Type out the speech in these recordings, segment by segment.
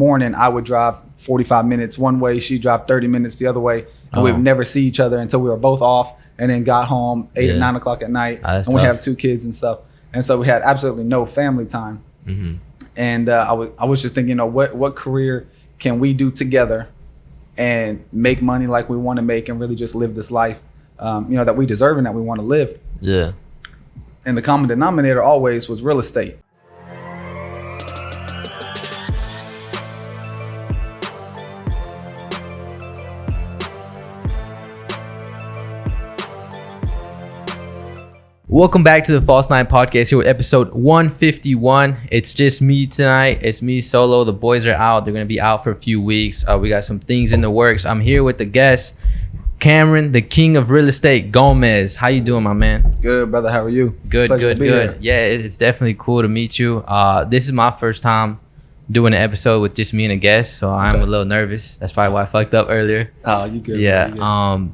morning, I would drive 45 minutes one way. She'd drive 30 minutes the other way. And we would never see each other until we were both off, and then got home 8 or 9 o'clock at night. And we have 2 kids and stuff. And so we had absolutely no family time. Mm-hmm. And I was just thinking, what career can we do together and make money like we want to make and really just live this life, that we deserve and that we want to live. Yeah. And the common denominator always was real estate. Welcome back to the False Nine Podcast here with episode 151. It's just me tonight. It's me solo. The boys are out. They're going to be out for a few weeks. We got some things in the works. I'm here with the guest, Cameron, the king of real estate, Gomez. How you doing, my man? Good, brother. How are you? Good. Yeah, it's definitely cool to meet you. This is my first time doing an episode with just me and a guest, so I'm a little nervous. That's probably why I fucked up earlier. Oh, you good. Yeah. You good.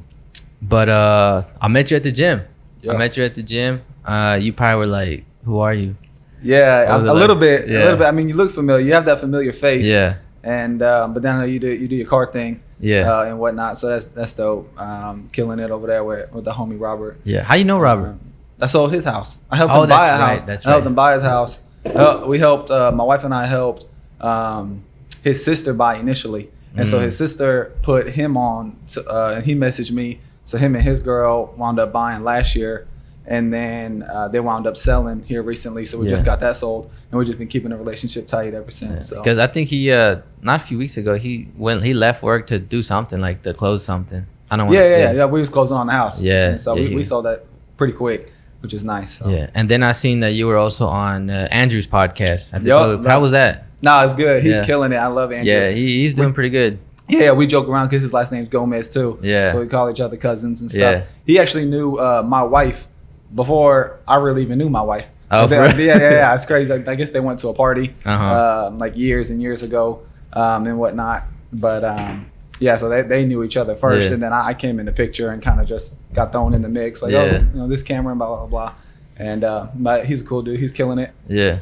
But I met you at the gym. Yeah. I met you at the gym. You probably were like, "Who are you?" Yeah, a little bit. Yeah. A little bit. I mean, you look familiar. You have that familiar face. Yeah. And but then you do your car thing. Yeah. And whatnot. So that's dope. Killing it over there with the homie Robert. Yeah. How you know Robert? I sold his house. I helped him buy a house. That's I helped him buy his house. We helped. My wife and I helped his sister buy initially, and so his sister put him on, and he messaged me. So him and his girl wound up buying last year, and then they wound up selling here recently. So we just got that sold, and we've just been keeping the relationship tight ever since. Because I think he not a few weeks ago he left work to do something like to close something. I don't want. Yeah. We was closing on the house. Yeah. And so we sold that pretty quick, which is nice. So. Yeah. And then I seen that you were also on Andrew's podcast. How was that? Nah, it's good. He's killing it. I love Andrew. Yeah, he's doing pretty good. Yeah, we joke around because his last name's Gomez too. Yeah. So we call each other cousins and stuff. Yeah. He actually knew my wife before I really even knew my wife. Oh, yeah. It's crazy. I guess they went to a party Uh-huh. years and years ago and whatnot. But so they knew each other first, and then I came in the picture and kind of just got thrown in the mix. Like, this Cameron, blah, blah, blah. And but he's a cool dude. He's killing it. Yeah.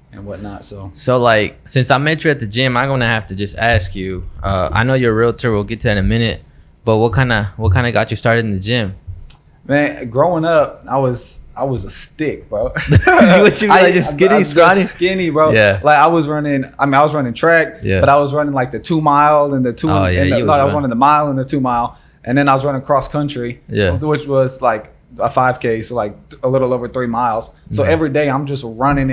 And whatnot. So like, since I met you at the gym, I'm gonna have to just ask you. I know you're a realtor. We'll get to that in a minute. But what kind of got you started in the gym? Man, growing up, I was a stick, bro. What you mean? Like, you're skinny, scrawny? Skinny, bro. Yeah. Like I was running track. Yeah. But I was running like the 2 mile and the two. Oh, yeah, I was running the mile and the 2 mile, and then I was running cross country. Yeah. Which was like a 5K, so like a little over 3 miles. So every day I'm just running,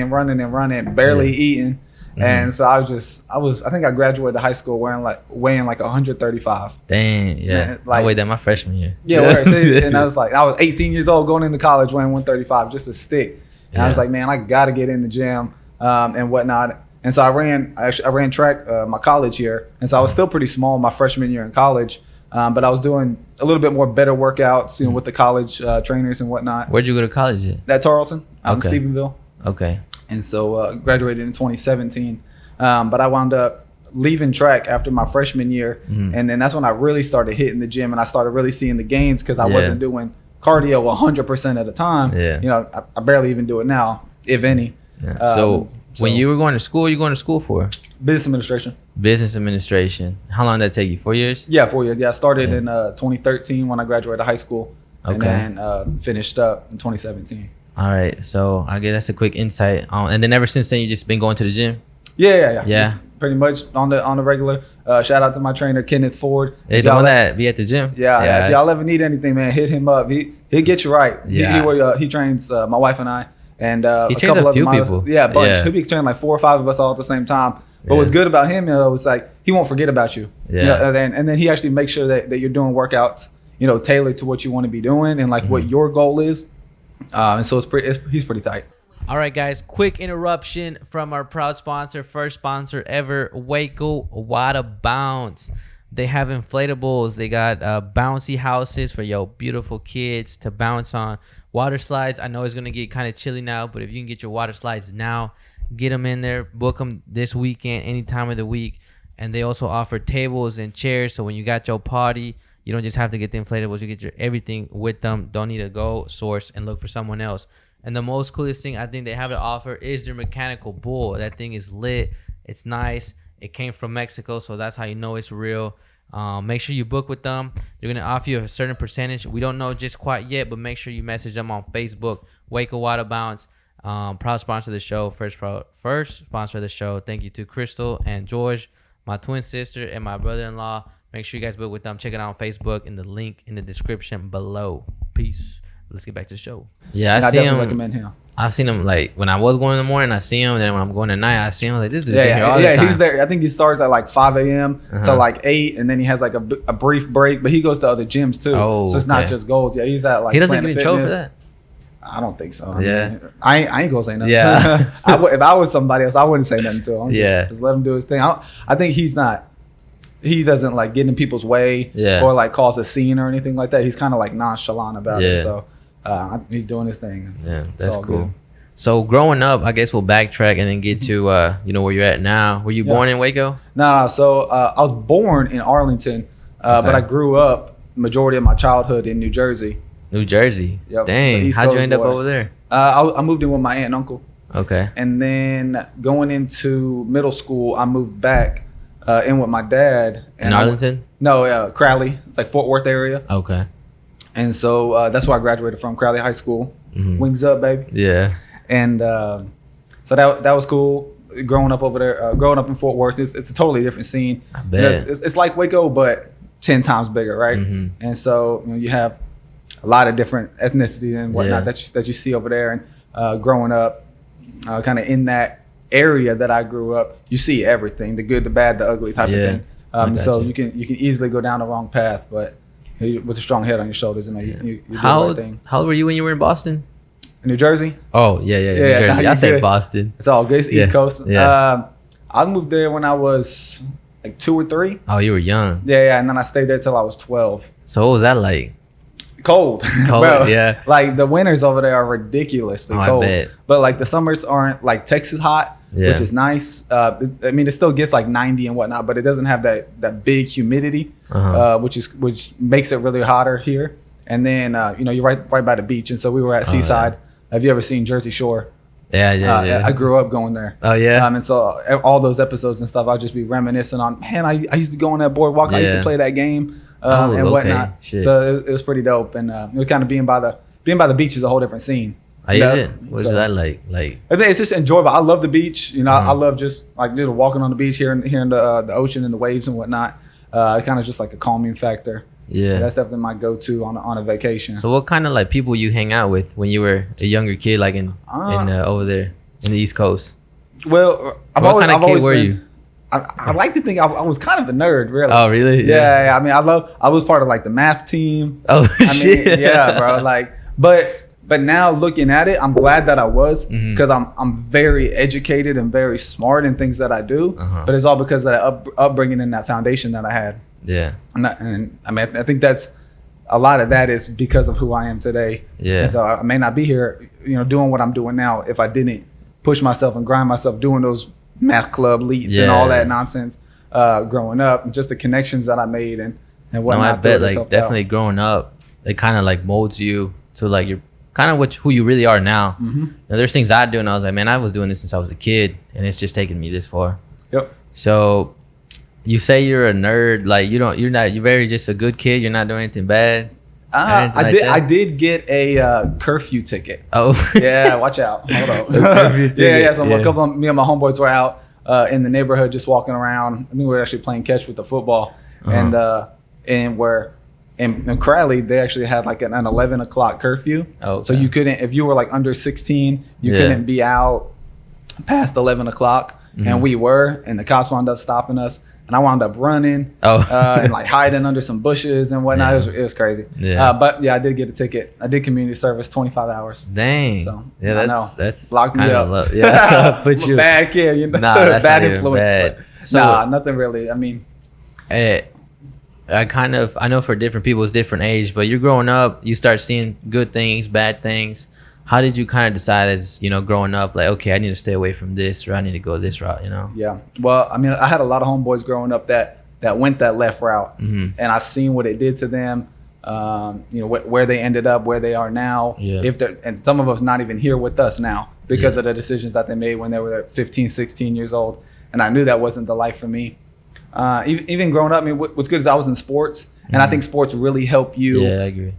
barely eating. And so I think I graduated high school weighing like 135. Dang, yeah. Man, like, I weighed that my freshman year. Yeah, and I was 18 years old going into college weighing 135, just a stick. And I was like, man, I got to get in the gym and whatnot. And so I ran track my college year, and so I was still pretty small my freshman year in college. But I was doing a little bit more better workouts, with the college trainers and whatnot. Where'd you go to college at? At Tarleton, out in Stephenville. Okay. And so graduated in 2017. But I wound up leaving track after my freshman year. And then that's when I really started hitting the gym, and I started really seeing the gains because I wasn't doing cardio 100% of the time. Yeah. I barely even do it now, if any. Yeah. So when you were going to school, you going to school for? Business administration. Business administration. How long did that take you? 4 years? Yeah, 4 years. Yeah, I started in 2013 when I graduated high school. Okay. And then finished up in 2017. All right. So I guess that's a quick insight. And then ever since then, you just been going to the gym? Yeah. Yeah. Pretty much on the regular. Shout out to my trainer, Kenneth Ford. Hey, don't that be at the gym? Yeah. If y'all ever need anything, man, hit him up. He'll get you right. Yeah. He trains my wife and I. And he trains a few people. Yeah, a bunch. Yeah. He'll be training like 4 or 5 of us all at the same time. But what's good about him, it's like he won't forget about you. Yeah. And then he actually makes sure that you're doing workouts, tailored to what you want to be doing and like what your goal is. And so he's pretty tight. All right, guys, quick interruption from our proud sponsor, first sponsor ever, Waco Water Bounce. They have inflatables. They got bouncy houses for your beautiful kids to bounce on. Water slides. I know it's going to get kind of chilly now, but if you can get your water slides now, get them in there. Book them this weekend, any time of the week. And they also offer tables and chairs. So when you got your party, you don't just have to get the inflatables. You get your everything with them. Don't need to go source and look for someone else. And the most coolest thing I think they have to offer is their mechanical bull. That thing is lit. It's nice. It came from Mexico, so that's how you know it's real. Make sure you book with them. They're gonna offer you a certain percentage. We don't know just quite yet, but make sure you message them on Facebook. Waco Water Bounce, proud sponsor of the show. First sponsor of the show. Thank you to Crystal and George, my twin sister, and my brother-in-law. Make sure you guys book with them. Check it out on Facebook in the link in the description below. Peace. Let's get back to the show. Yeah, I see him. Recommend him. I've seen him like when I was going in the morning, I see him. Then when I'm going at night, I see him like this dude's here all the time. He's there. I think he starts at like 5 a.m. to like 8, and then he has like a brief break. But he goes to other gyms too, so it's not just Golds. Yeah, he's at like. He doesn't get in trouble for that. I don't think so. Yeah, I ain't gonna say nothing. Yeah, if I was somebody else, I wouldn't say nothing to him. Yeah, just let him do his thing. I think he's not. He doesn't like get in people's way or like cause a scene or anything like that. He's kind of like nonchalant about it. So he's doing his thing. Yeah, that's cool. Good. So growing up, I guess we'll backtrack and then get to where you're at now. Were you born in Waco? No. So I was born in Arlington, but I grew up majority of my childhood in New Jersey. New Jersey. Yep. Dang. How'd you end up over there? I moved in with my aunt and uncle. Okay. And then going into middle school, I moved back in with my dad. In Arlington? No, Crowley. It's like Fort Worth area. Okay. And so that's where I graduated from, Crowley High School. Mm-hmm. Wings up, baby. Yeah. And so that was cool. Growing up over there, growing up in Fort Worth, it's a totally different scene. I bet. It's like Waco, but 10 times bigger, right? Mm-hmm. And so you have a lot of different ethnicity and whatnot that you see over there. And growing up, kind of in that area that I grew up, you see everything: the good, the bad, the ugly type of thing. So you can easily go down the wrong path, but with a strong head on your shoulders, and you do the right thing. How old were you when you were in Boston? New Jersey. Oh yeah, New Jersey. I say Boston. It's all good. It's East Coast. Yeah. I moved there when I was like 2 or 3. Oh, you were young. Yeah, and then I stayed there till I was 12. So what was that like? Cold. Bro, yeah. Like the winters over there are ridiculously cold. I bet. But like the summers aren't like Texas hot, which is nice. I mean, it still gets like 90 and whatnot, but it doesn't have that big humidity, which makes it really hotter here. And then you're right by the beach, and so we were at Seaside. Have you ever seen Jersey Shore? Yeah. I grew up going there. Oh yeah. And so all those episodes and stuff, I'll just be reminiscing on. Man, I used to go on that boardwalk. I used to play that game and whatnot. Shit. So it was pretty dope. And it was kind of being by the beach is a whole different scene. Is it? What is that like? Like I think it's just enjoyable. I love the beach. I love just walking on the beach, hearing the ocean and the waves and whatnot. Kind of just like a calming factor. Yeah, that's definitely my go-to on a vacation. So what kind of like people you hang out with when you were a younger kid, like in over there in the East Coast? Well, what kind of kid were you? I like to think I was kind of a nerd, really. Oh, really? Yeah. I mean, I was part of like the math team. Oh, shit. Yeah, bro. Like, but now looking at it, I'm glad that I was, because I'm very educated and very smart in things that I do. But it's all because of that upbringing and that foundation that I had. Yeah. And I mean, I think that's a lot of that is because of who I am today. Yeah. And so I may not be here, doing what I'm doing now if I didn't push myself and grind myself doing those math club leads and all that nonsense growing up, and just the connections that I made and whatnot. No, I bet like definitely growing up, it kind of like molds you to like you're kind of who you really are now. Now, there's things I do and I was like, man, I was doing this since I was a kid and it's just taken me this far. Yep. So you say you're a nerd, like you're very just a good kid. You're not doing anything bad. I did get a curfew ticket. Oh yeah, watch out. Hold up. So a couple of me and my homeboys were out in the neighborhood just walking around. I think we were actually playing catch with the football, and where in Crowley they actually had like an 11 o'clock curfew. Oh, okay. So you couldn't, if you were like under 16, you couldn't be out past 11 o'clock, and we were, and the cops wound up stopping us. And I wound up running and like hiding under some bushes and whatnot. It was crazy. Yeah. But I did get a ticket. I did community service 25 hours. Dang. So that's locked me up. Put you bad kid, that's bad influence. Bad. So, nothing really. I mean, I know for different people it's different age, but you're growing up, you start seeing good things, bad things. How did you kind of decide as, growing up, like, okay, I need to stay away from this, or I need to go this route, Yeah. Well, I mean, I had a lot of homeboys growing up that went that left route, and I seen what it did to them, where they ended up, where they are now. Yeah. And some of us not even here with us now because of the decisions that they made when they were 15, 16 years old. and I knew that wasn't the life for me. Even growing up, I mean, what's good is I was in sports, and I think sports really help you. Yeah, I agree.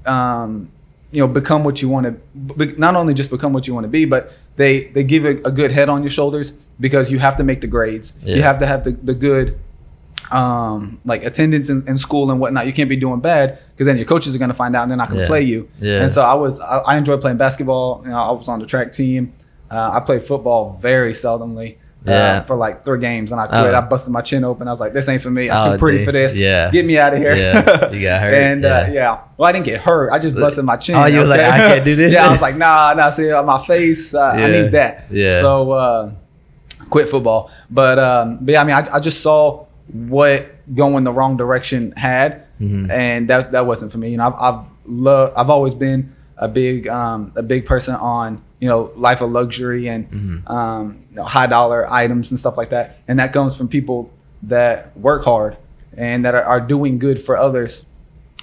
Become what you want to. Not only just become what you want to be, but they give a good head on your shoulders, because you have to make the grades. You have to have the good like attendance in school and whatnot. You can't be doing bad, because then your coaches are going to find out and they're not going to play you. And so I enjoyed playing basketball. I was on the track team. I played football very seldomly. For like 3 games, and I quit. I busted my chin open. I was like, this ain't for me. I'm too pretty for this. Get me out of here. You got hurt. And well, I didn't get hurt. I just busted my chin. Oh, you was like, I can't do this? I was like, nah, see, my face, I need that. So quit football. But yeah, I mean, I just saw what going the wrong direction had, and that wasn't for me. I've always been a big person on life of luxury and high dollar items and stuff like that, and that comes from people that work hard and that are doing good for others.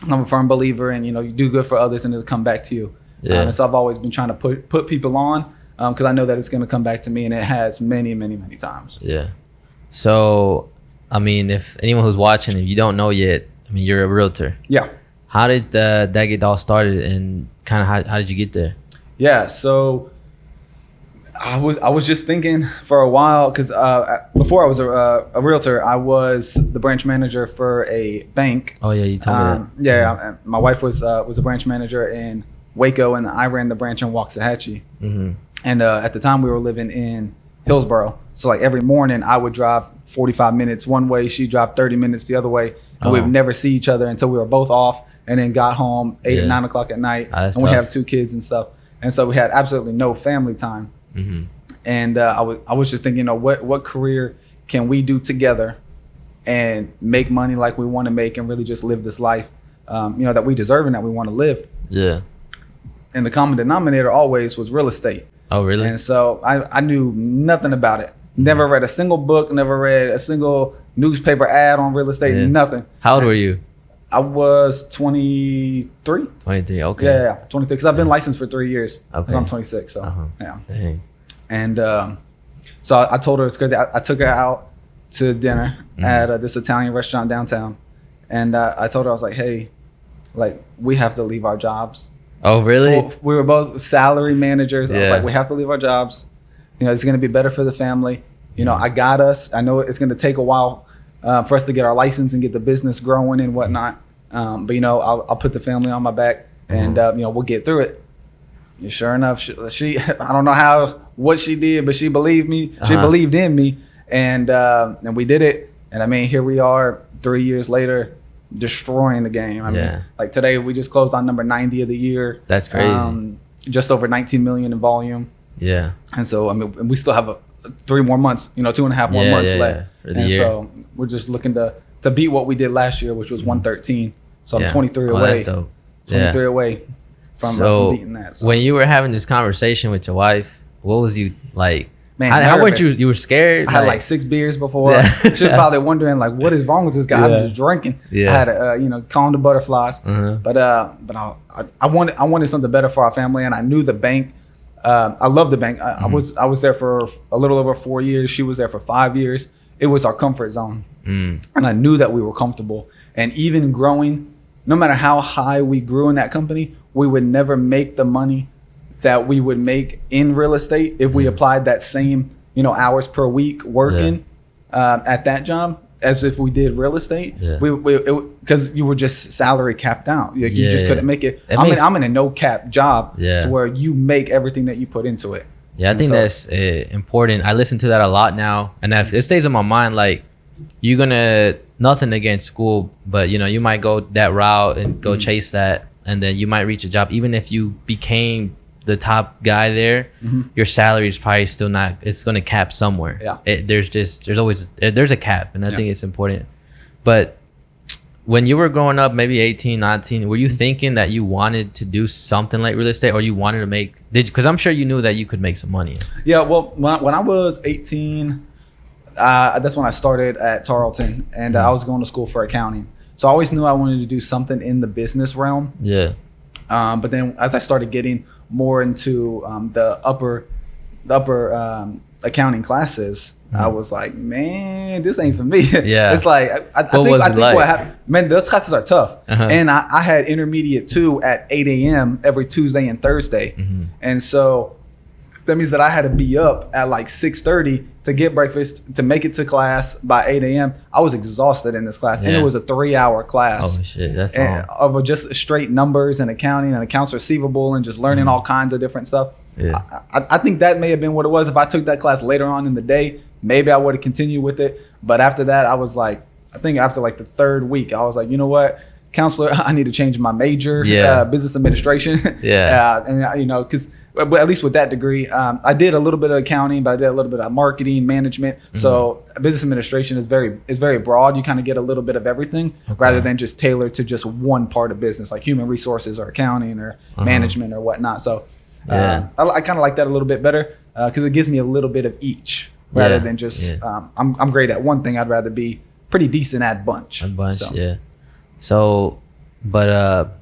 I'm a firm believer in you do good for others and it'll come back to you. And so I've always been trying to put people on, because I know that it's going to come back to me, and it has many times. So I mean, if anyone who's watching, if you don't know yet, I mean, you're a realtor. How did that get all started, and kind of how did you get there? So I was just thinking for a while, because before I was a realtor, I was the branch manager for a bank. Oh yeah, you told me that. My wife was a branch manager in Waco, and I ran the branch in Waxahachie. And at the time we were living in Hillsboro, so like every morning I would drive 45 minutes one way, she'd drive 30 minutes the other way, and we would never see each other until we were both off, and then got home 8 or 9 o'clock at night, and we have 2 kids and stuff, and so we had absolutely no family time. And I was just thinking, what career can we do together and make money like we want to make, and really just live this life that we deserve and that we want to live. And the common denominator always was real estate. Oh really? And so I knew nothing about it. Never read a single book, never read a single newspaper ad on real estate, nothing. How old were you? I was 23. 23, okay. Yeah, 23, because I've been licensed for 3 years. Because I'm 26, so yeah. Dang. And so I told her it's crazy. I took her out to dinner at this Italian restaurant downtown, and I told her, I was like, hey, like, we have to leave our jobs. Oh really? We were both salary managers. I was like, we have to leave our jobs. It's going to be better for the family. I got us. I know it's going to take a while for us to get our license and get the business growing and whatnot. But I'll put the family on my back, and we'll get through it. And sure enough, she I don't know what she did, but she believed me. She believed in me, and we did it. And I mean, here we are 3 years later, destroying the game. I mean, like today we just closed on number 90 of the year. That's crazy. Just over 19 million in volume. And so I mean, we still have 3 more months, 2.5 more months left. And so we're just looking to beat what we did last year, which was 113. So I'm 23 away. That's dope. 23 away from beating that. So when you were having this conversation with your wife, what was you like? Man, how weren't you were scared? I had like 6 beers before. She was probably wondering like, what is wrong with this guy? I'm just drinking. I had to calm the butterflies. But I wanted something better for our family, and I knew the bank. I love the bank. I was there for a little over 4 years. She was there for 5 years. It was our comfort zone, and I knew that we were comfortable. And even growing, no matter how high we grew in that company, we would never make the money that we would make in real estate if we applied that same hours per week working at that job as if we did real estate. Because you were just salary capped out. You just couldn't make it. I'm in a no cap job to where you make everything that you put into it. I think that's important. I listen to that a lot now, and if it stays in my mind, like, you're gonna, nothing against school, but you might go that route and go chase that, and then you might reach a job. Even if you became the top guy there, your salary is probably still not, it's going to cap somewhere. There's always a cap, and I think it's important. But when you were growing up, maybe 18, 19, were you thinking that you wanted to do something like real estate, or you wanted to make, because I'm sure you knew that you could make some money? Well, when I was 18, that's when I started at Tarleton, and I was going to school for accounting. So I always knew I wanted to do something in the business realm. But then as I started getting more into the upper accounting classes, I was like, man, this ain't for me. Yeah. It's like, I think what happened, man, those classes are tough. And I had intermediate 2 at 8 a.m. every Tuesday and Thursday. And so that means that I had to be up at like 6:30 to get breakfast, to make it to class by 8 a.m. I was exhausted in this class. And it was a 3-hour class. Oh, shit. That's long. Of just straight numbers and accounting and accounts receivable and just learning all kinds of different stuff. Yeah. I think that may have been what it was. If I took that class later on in the day, maybe I would have continued with it. But after that, I was like, I think after like the 3rd week, I was like, you know what, counselor, I need to change my major, business administration. And you know, because but at least with that degree, I did a little bit of accounting, but I did a little bit of marketing, management. So business administration is very broad. You kind of get a little bit of everything rather than just tailored to just one part of business, like human resources or accounting or management or whatnot. So I kind of like that a little bit better because it gives me a little bit of each rather than just I'm great at one thing. I'd rather be pretty decent at bunch. So, but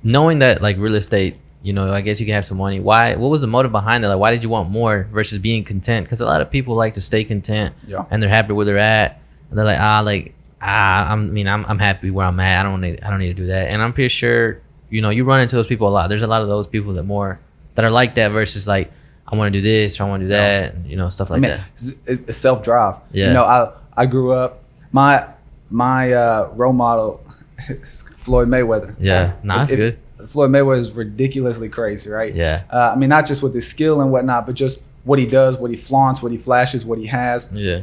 knowing that like real estate, you know, I guess you can have some money. What was the motive behind that? Like, why did you want more versus being content? Because a lot of people like to stay content and they're happy where they're at. And they're like, I'm happy where I'm at. I don't need to do that. And I'm pretty sure, you know, you run into those people a lot. There's a lot of those people that are like that versus like, I want to do this or I want to do that, you know, stuff like that. It's self-drive. Yeah. You know, I grew up, my role model is Floyd Mayweather. Yeah. That's good. Floyd Mayweather is ridiculously crazy, right? Yeah. I mean, not just with his skill and whatnot, but just what he does, what he flaunts, what he flashes, what he has. Yeah.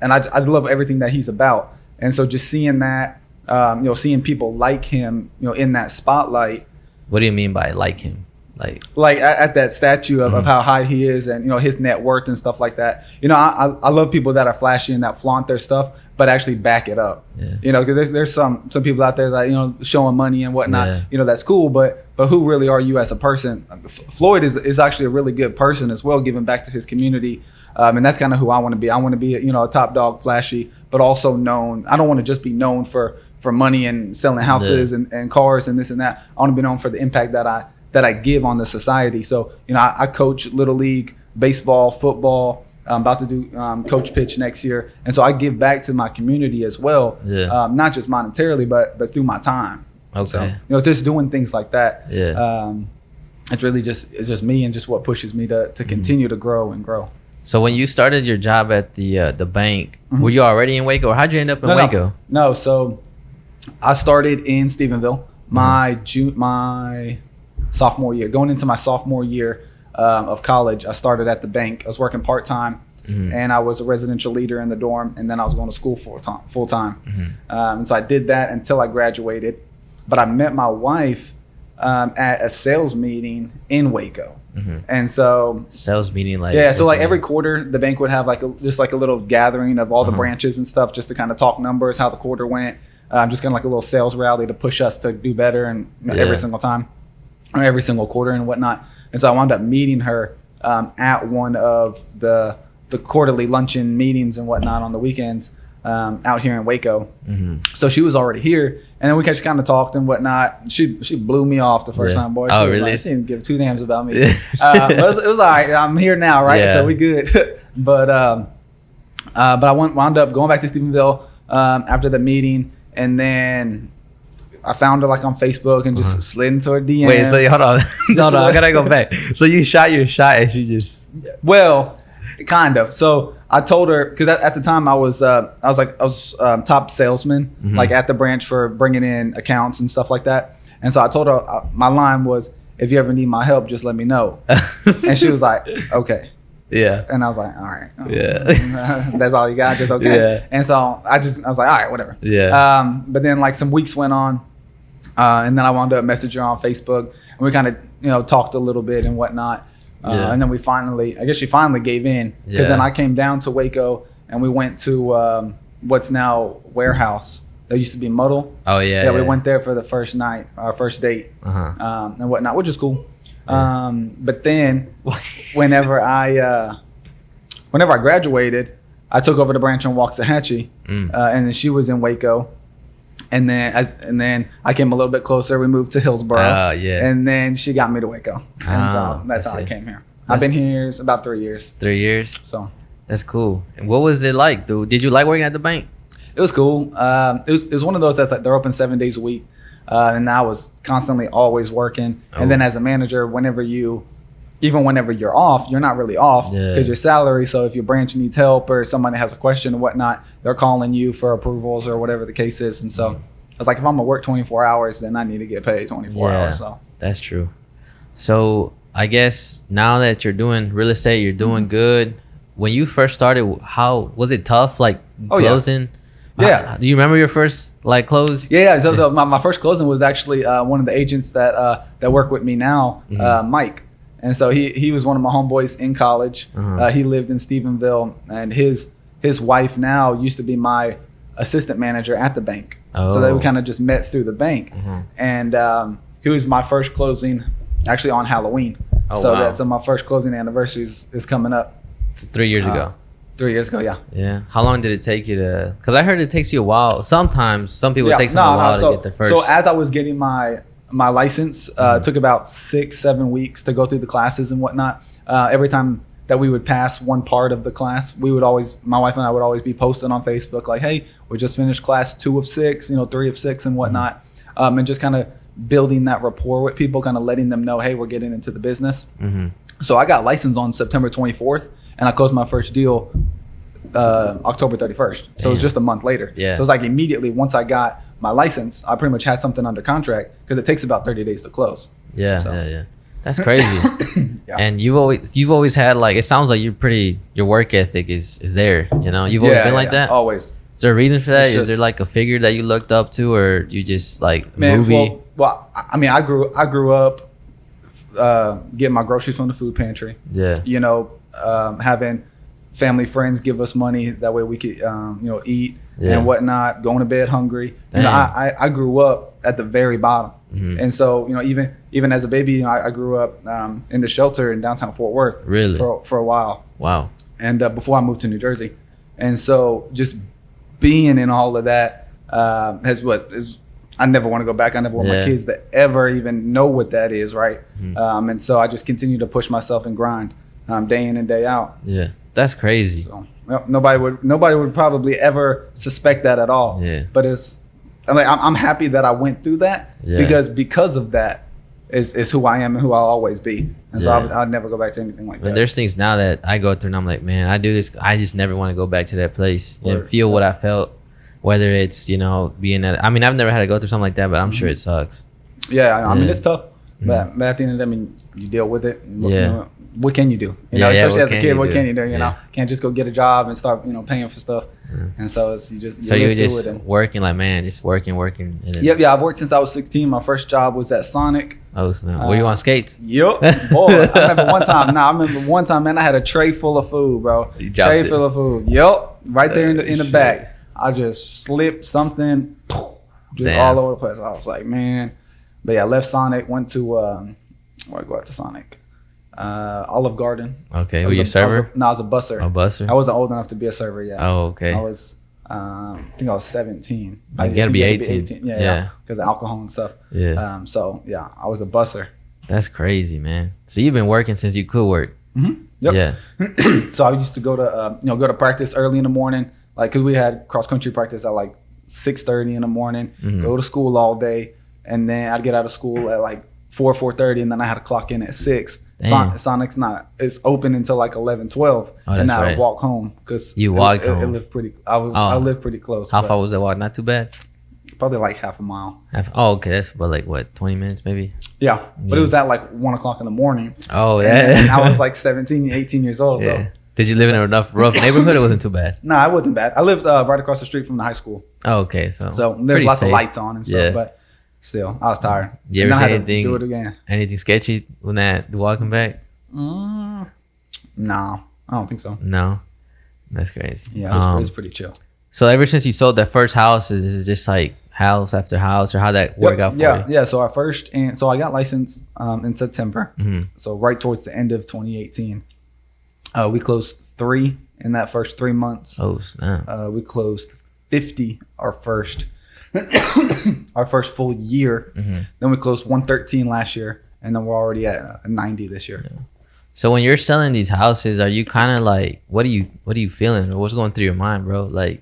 And I love everything that he's about. And so just seeing that, you know, seeing people like him, you know, in that spotlight. What do you mean by like him? Like at that statue of how high he is and, you know, his net worth and stuff like that. You know, I love people that are flashy and that flaunt their stuff, but actually back it up. Yeah. You know, because there's some people out there that, you know, showing money and whatnot. Yeah. You know, that's cool, but who really are you as a person? Floyd is actually a really good person as well, giving back to his community. And that's kind of who I want to be. I want to be, you know, a top dog, flashy, but also known. I don't want to just be known for money and selling houses and cars and this and that. I want to be known for the impact that I give on the society. So, you know, I coach Little League, baseball, football. I'm about to do coach pitch next year. And so I give back to my community as well, not just monetarily, but through my time. Okay. So, you know, just doing things like that. Yeah. It's really just me and just what pushes me to continue to grow and grow. So when you started your job at the bank, were you already in Waco or how'd you end up in Waco? No. So I started in Stephenville my sophomore year. Going into my sophomore year of college, I started at the bank. I was working part-time and I was a residential leader in the dorm, and then I was going to school full-time. And so I did that until I graduated. But I met my wife at a sales meeting in Waco. And so sales meeting, like so like every quarter the bank would have like just a little gathering of all the branches and stuff, just to kind of talk numbers, how the quarter went, just kind of like a little sales rally to push us to do better and every single time or every single quarter and whatnot. And so I wound up meeting her at one of the quarterly luncheon meetings and whatnot on the weekends out here in Waco. So she was already here, and then we just kind of talked and whatnot. She blew me off the first time, boy. Really? She didn't give 2 damns about me. But it was all right. I'm here now, right? So we good. But I wound up going back to Stephenville after the meeting, and then I found her like on Facebook and just slid into her DMs. Wait, so hold on. No, I gotta go back. So you shot your shot and she just... Well, kind of. So I told her, because at the time I was top salesman, like at the branch for bringing in accounts and stuff like that. And so I told her, my line was, if you ever need my help, just let me know. And she was like, okay. Yeah. And I was like, all right. Yeah. That's all you got? Just okay. Yeah. And so I was like, all right, whatever. Yeah. But then like some weeks went on, and then I wound up messaging her on Facebook, and we kind of, you know, talked a little bit and whatnot. And then she finally gave in, because then I came down to Waco and we went to what's now Warehouse. There used to be Muddle. Oh yeah. Yeah, we went there for the first night, our first date, and whatnot, which is cool. But then whenever I graduated, I took over the branch on Waxahachie, and then she was in Waco. And then I came a little bit closer. We moved to Hillsboro. And then she got me to Waco. And so that's how I came here. I've been here about 3 years. 3 years. So that's cool. And what was it like, dude? Did you like working at the bank? it was cool. It was one of those that's like they're open 7 days a week, and I was constantly always working. Oh. And then as a manager, whenever you're off, you're not really off because your salary. So if your branch needs help or somebody has a question or whatnot, they're calling you for approvals or whatever the case is. And so I was like, if I'm gonna work 24 hours, then I need to get paid 24 hours. So that's true. So I guess now that you're doing real estate, you're doing good. When you first started, how was it tough? Like closing? Yeah. Do you remember your first like close? Yeah. So my first closing was actually one of the agents that work with me now, Mike. And so he was one of my homeboys in college. He lived in Stephenville, and his wife now used to be my assistant manager at the bank. Oh. So we kind of just met through the bank. And he was my first closing actually on Halloween. Oh, so wow. So my first closing anniversary is coming up. 3 years ago. 3 years ago, yeah. Yeah. How long did it take you to? Because I heard it takes you a while. Sometimes some people it takes them a while to get their first. So as I was getting my license, it took about 6-7 weeks to go through the classes and whatnot. Every time that we would pass one part of the class, my wife and I would always be posting on Facebook like, hey, we just finished class 2 of 6, 3 of 6 and whatnot. And just kind of building that rapport with people, kind of letting them know, hey, we're getting into the business. So I got licensed on September 24th and I closed my first deal October 31st. So it was just a month later. Yeah. So it was like immediately once I got my license, I pretty much had something under contract because it takes about 30 days to close. Yeah, so. Yeah. That's crazy. And you've always had like, it sounds like your work ethic is there. You've always been like that. Always. Is there a reason for that? Is there like a figure that you looked up to, or you just like movie? Well, I mean, I grew up getting my groceries from the food pantry. Yeah. Having family friends give us money that way we could eat and whatnot, going to bed hungry. I grew up at the very bottom. And so even as a baby, I grew up in the shelter in downtown Fort Worth. Really? For a while. Wow. And before I moved to New Jersey. And so just being in all of that I never want to go back. I never want my kids to ever even know what that is, right? And so I just continue to push myself and grind day in and day out. Yeah. That's crazy. So nobody would probably ever suspect that at all. Yeah. But I'm happy that I went through that because of that is who I am and who I'll always be. And so I'll never go back to anything like that. There's things now that I go through and I'm like, man, I do this. I just never want to go back to that place and feel what I felt, whether it's, being at, I mean, I've never had to go through something like that, but I'm sure it sucks. Yeah. I mean, it's tough, but at the end of the day, you deal with it. What can you do? Especially as a kid, what can you do? Can't just go get a job and start, paying for stuff. And so you were just working like, man, just working. Yeah. I've worked since I was 16. My first job was at Sonic. Oh, snap. Were you on skates? Yep. Boy, I remember one time, man, I had a tray full of food, bro. Full of food. Yep. Right there in the back. I just slipped something all over the place. I was like, man. But yeah, I left Sonic, went to where I go after Sonic? Olive Garden. Okay. Were you a server? I was a busser. A busser? I wasn't old enough to be a server yet. Oh, okay. I was, I think I was 17. You gotta be 18. Yeah. Because of alcohol and stuff. Yeah. So yeah, I was a busser. That's crazy, man. So you've been working since you could work. Mm-hmm. Yep. Yeah. So I used to go to practice early in the morning, like because we had cross country practice at like 6:30 in the morning. Go to school all day, and then I'd get out of school at like 4:30, and then I had to clock in at 6. Sonic's it's open until like 11-12, and I'd walk home because you walked home. I lived pretty close. How far was that walk? Not too bad. Probably like half a mile. Okay, that's like what, 20 minutes maybe? Yeah, but it was at like 1 o'clock in the morning. Oh yeah. And I was like 17, 18 years old. Yeah. So. Did you live in a rough neighborhood? It wasn't too bad. No, it wasn't bad. I lived right across the street from the high school. Oh, okay, so there's lots of lights on and stuff, but. Still, I was tired. You ever see do it again. Anything sketchy when walking back? No, I don't think so. No, that's crazy. Yeah, it was pretty chill. So ever since you sold that first house, is it just like house after house, or how that work out for you? Yeah. So I got licensed in September. So right towards the end of 2018, we closed 3 in that first 3 months. Oh snap! We closed 50 our first full year. Then we closed 113 last year, and then we're already at 90 this year. Yeah. So when you're selling these houses, are you kind of like, what are you feeling, or what's going through your mind, bro? Like,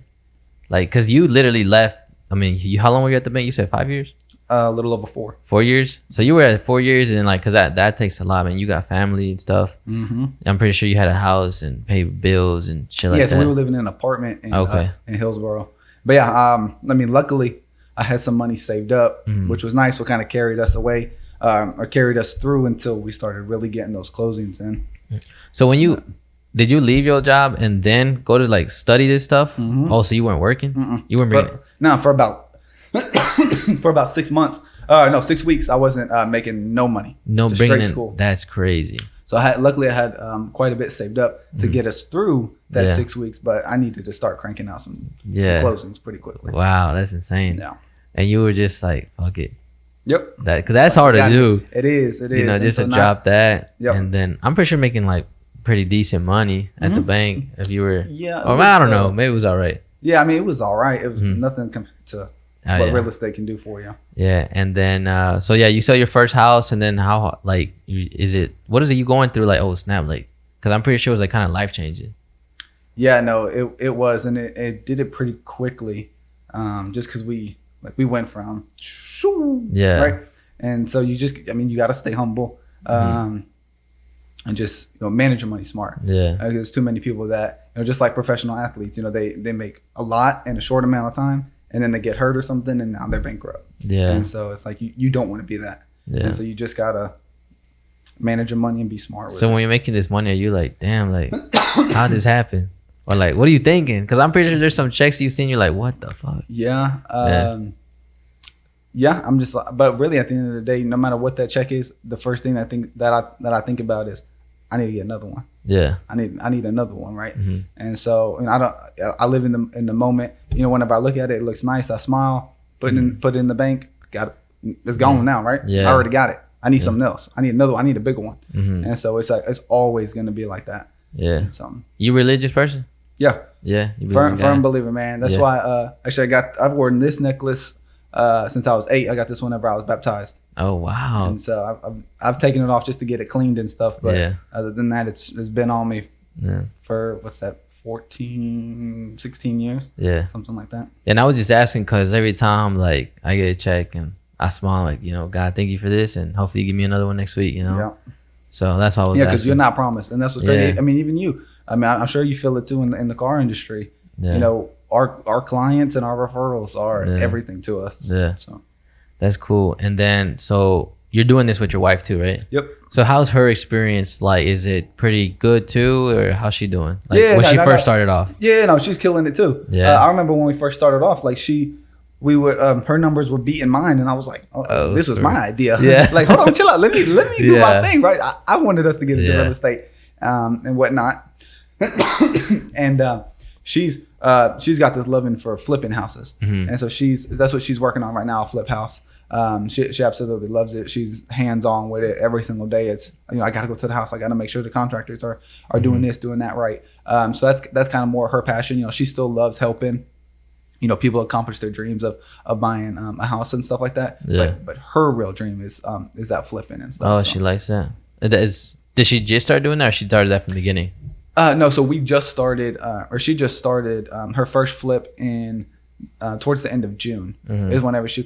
cause you literally left. I mean, how long were you at the bank? You said 5 years. A little over 4. 4 years. So you were at 4 years, and like, cause that takes a lot, man. You got family and stuff. Mm-hmm. I'm pretty sure you had a house and paid bills and shit like that. Yeah, so we were living in an apartment in Hillsboro. But yeah, I mean, luckily I had some money saved up, which was nice. What kind of carried us away, or carried us through until we started really getting those closings in. So did you leave your job and then go to like study this stuff? Mm-hmm. Oh, so you weren't working? Mm-mm. You weren't for about for about 6 months. No, 6 weeks. I wasn't making no money. No, bringing in school. That's crazy. So luckily I had quite a bit saved up to get us through that 6 weeks, but I needed to start cranking out some closings pretty quickly. Wow, that's insane. Yeah. And you were just like, fuck it. Yep. Cause that's hard to do. It is. You know, just to drop that. Yep. And then I'm pretty sure making like pretty decent money at the bank if you were. Yeah. Or I don't know. Maybe it was all right. Yeah, I mean, it was all right. It was nothing compared to what real estate can do for you. Yeah. And then, so yeah, you sell your first house, and then how, like, what is it you going through? Like, oh, snap. Like, cause I'm pretty sure it was like kind of life changing. Yeah, no, it was. And it did it pretty quickly. Just cause we went from, right. And so you got to stay humble. And just manage your money smart. Yeah, there's too many people that just like professional athletes. They make a lot in a short amount of time, and then they get hurt or something, and now they're bankrupt. Yeah, and so it's like you don't want to be that. Yeah, and so you just gotta manage your money and be smart with it. So when you're making this money, are you like, damn, like how did this happen? Or like, what are you thinking? Because I'm pretty sure there's some checks you've seen. You're like, what the fuck? Yeah. Yeah, I'm just like, but really at the end of the day, no matter what that check is, the first thing I think about is I need to get another one. Yeah, I need another one, right? Mm-hmm. And so I live in the moment. Whenever I look at it, it looks nice. I smile, put it in the bank. It's gone now, right? Yeah, I already got it. I need something else. I need another one. I need a bigger one. Mm-hmm. And so it's like it's always gonna be like that. Yeah. You religious person? Yeah. Yeah. Firm believer, man. That's why. Actually, I've worn this necklace since I was 8. I got this whenever I was baptized. Oh wow! And so I've taken it off just to get it cleaned and stuff. But other than that, it's been on me for 16 years. Yeah, something like that. And I was just asking because every time like I get a check and I smile like God, thank you for this, and hopefully you give me another one next week. Yeah. So that's why I was. Yeah, because you're not promised, and that's what's crazy. I mean, even you. I mean, I'm sure you feel it too in the car industry. Yeah. Our clients and our referrals are everything to us. Yeah. So that's cool. And then, so you're doing this with your wife too, right? Yep. So how's her experience like? Is it pretty good too, or how's she doing? Like when she first started off? Yeah, no, she's killing it too. Yeah. I remember when we first started off, like her numbers were beating mine, and I was like, oh this was my idea. Yeah. Like, hold on, chill out. Let me do my thing, right? I wanted us to get into real estate and whatnot. And she's got this loving for flipping houses, and so that's what she's working on right now, a flip house. She absolutely loves it. She's hands on with it every single day. It's I got to go to the house. I got to make sure the contractors are doing this, doing that right. So that's kind of more her passion. She still loves helping people accomplish their dreams of buying a house and stuff like that. Yeah. But her real dream is that flipping and stuff. Oh, so she likes that. Did she just start doing that, or she started that from the beginning? No, so we just started, or she just started her first flip in towards the end of June. Is whenever she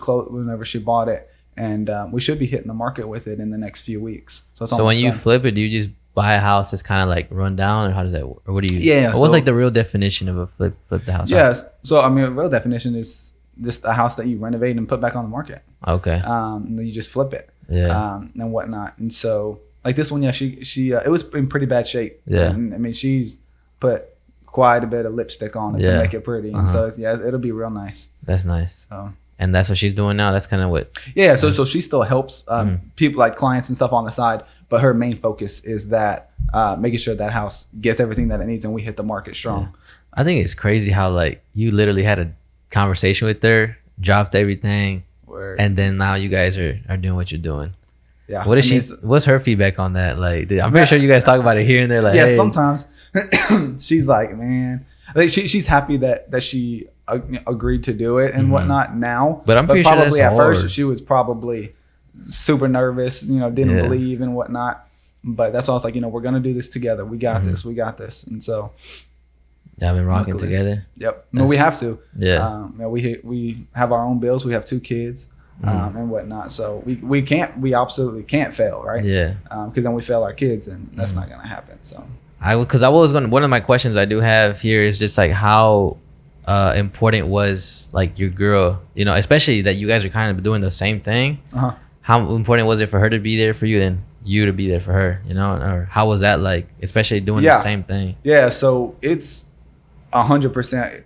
bought it, and we should be hitting the market with it in the next few weeks. So when you flip it, do you just buy a house that's kind of like run down, or how does that work? Or what do you? Yeah. What's like the real definition of a flip the house? Yes. So I mean, the real definition is just a house that you renovate and put back on the market. Okay. And then you just flip it. Yeah. And whatnot, and so. Like this one, she it was in pretty bad shape. Yeah. And, I mean, she's put quite a bit of lipstick on it to make it pretty. And so, it'll be real nice. That's nice. So, and that's what she's doing now? That's kind of what... Yeah, so she still helps people, like clients and stuff on the side. But her main focus is that making sure that house gets everything that it needs and we hit the market strong. Yeah. I think it's crazy how, like, you literally had a conversation with her, dropped everything, and then now you guys are doing what you're doing. Yeah. What's her feedback on that? Like, dude, I'm pretty sure you guys talk about it here and there. Like, hey. Sometimes she's like, man, like she's happy that she agreed to do it and whatnot now. But I'm pretty sure at first she was probably super nervous, didn't believe and whatnot. But that's all. It's like, we're gonna do this together. We got this. We got this. And so. Y'all been rocking together. Yep. I mean, we have to. Yeah. We have our own bills. We have 2 kids. And whatnot, so we absolutely can't fail, right? Yeah. Because then we fail our kids, and that's not gonna happen. So one of my questions I do have here is just like how important was like your girl, especially that you guys are kind of doing the same thing. How important was it for her to be there for you and you to be there for her, or how was that like, especially doing the same thing? Yeah, so it's 100%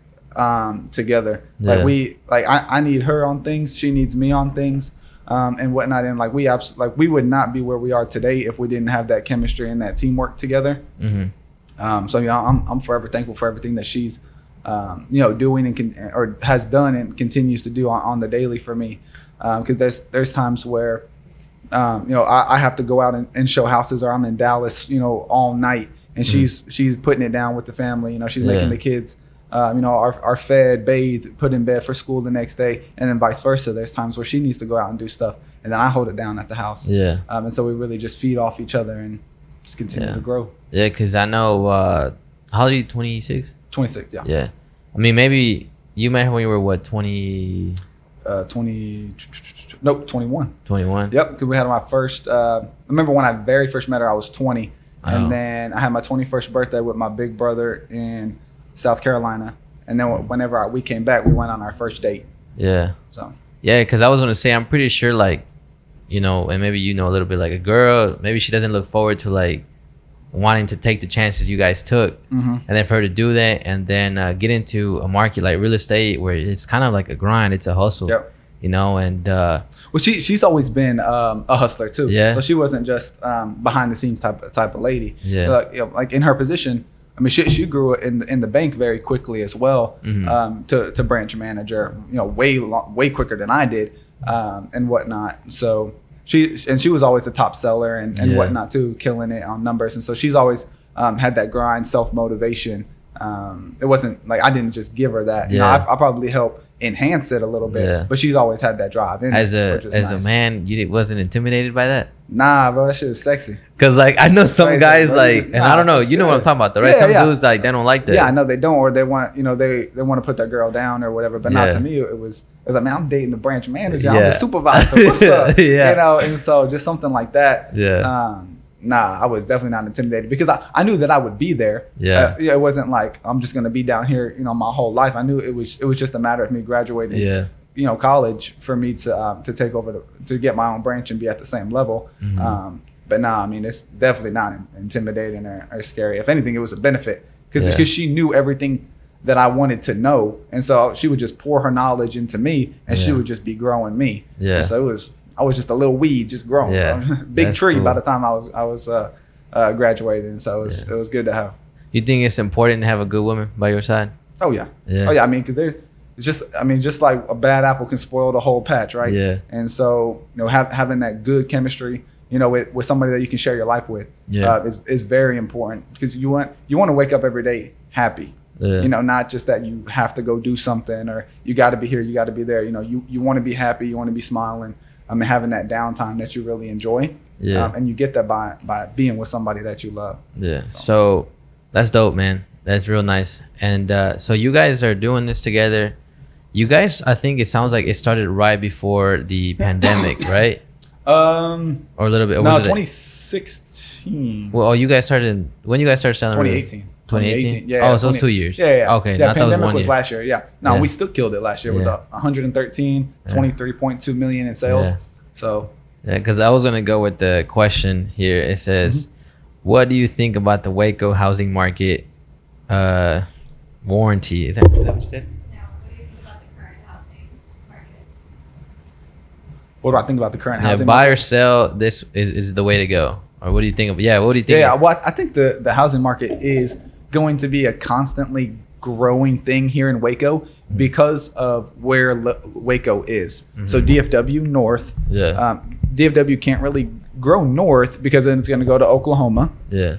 together. I need her on things, she needs me on things, and whatnot. And like we would not be where we are today if we didn't have that chemistry and that teamwork together. So I'm forever thankful for everything that she's doing and has done and continues to do on the daily for me, because there's times where I have to go out and show houses, or I'm in Dallas all night, and she's putting it down with the family. She's making the kids are fed, bathed, put in bed for school the next day, and then vice versa. There's times where she needs to go out and do stuff, and then I hold it down at the house. Yeah. And so we really just feed off each other and just continue to grow. Yeah, because I know, how old are you, 26? 26, yeah. Yeah. I mean, maybe you met her when you were, what, 20? 21. 21? Yep, because we had my first, I remember when I very first met her, I was 20. And then I had my 21st birthday with my big brother in South Carolina, and then whenever we came back, we went on our first date. Yeah. So. Yeah, because I was gonna say, I'm pretty sure, like, and maybe a little bit, like a girl, maybe she doesn't look forward to like wanting to take the chances you guys took, and then for her to do that, and then get into a market like real estate where it's kind of like a grind, it's a hustle. Yep. And well, she's always been a hustler too. Yeah. So she wasn't just behind the scenes type of lady. Yeah. Like in her position, I mean, she grew in the bank very quickly as well, to branch manager, way quicker than I did, and whatnot. So she was always a top seller and whatnot too, killing it on numbers. And so she's always had that grind, self motivation. It wasn't like I didn't just give her that. I probably helped enhance it a little bit, but she's always had that drive in as nice. A man, you wasn't intimidated by that? Nah, bro, that shit was sexy. Cause like I know some guys like, and I don't know, you know what I'm talking about though, right? Some dudes like they don't like that. Yeah, I know they don't, or they want they want to put that girl down or whatever. But not to me. It was like, man, I'm dating the branch manager. I'm the supervisor. What's up? And so just something like that. Yeah. Nah, I was definitely not intimidated because I knew that I would be there. It wasn't like I'm just gonna be down here, my whole life. I knew it was just a matter of me graduating, college for me to take over to get my own branch and be at the same level. But nah, I mean, it's definitely not intimidating or scary. If anything, it was a benefit because she knew everything that I wanted to know, and so she would just pour her knowledge into me, and she would just be growing me. Yeah. And so I was just a little weed just growing. Yeah. Big tree cool. By the time I was graduating. So it was good to have. You think it's important to have a good woman by your side? Oh yeah. I mean, because just like a bad apple can spoil the whole patch, right? Yeah. And so having that good chemistry, with somebody that you can share your life with, is very important because you want to wake up every day happy. Yeah. Not just that you have to go do something or you got to be here, you got to be there. You want to be happy, you want to be smiling. Having that downtime that you really enjoy. Yeah. And you get that by being with somebody that you love. Yeah. So that's dope, man. That's real nice. And so you guys are doing this together. You guys, I think it sounds like it started right before the pandemic, right? Or a little bit. Or no, 2016. Well, you guys started when you guys started selling. 2018. 2018. Yeah. Oh, so it's 2 years. Yeah. Okay. Yeah. Pandemic that was was last year. Yeah. No, we still killed it last year with 113, 23.2 million in sales. Yeah. So. Yeah, because I was gonna go with the question here. It says, "What do you think about the Waco housing market warranty?" Is that what you said? What do I think about the current housing buy market? or sell, this is the way to go. Or what do you think of? Yeah, what do you think? Yeah, well, I think the housing market is going to be a constantly growing thing here in Waco because of where Waco is. So DFW north. Yeah. DFW can't really grow north because then it's going to go to Oklahoma. Yeah.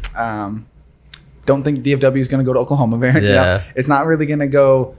Don't think DFW is going to go to Oklahoma. It's not really going to go,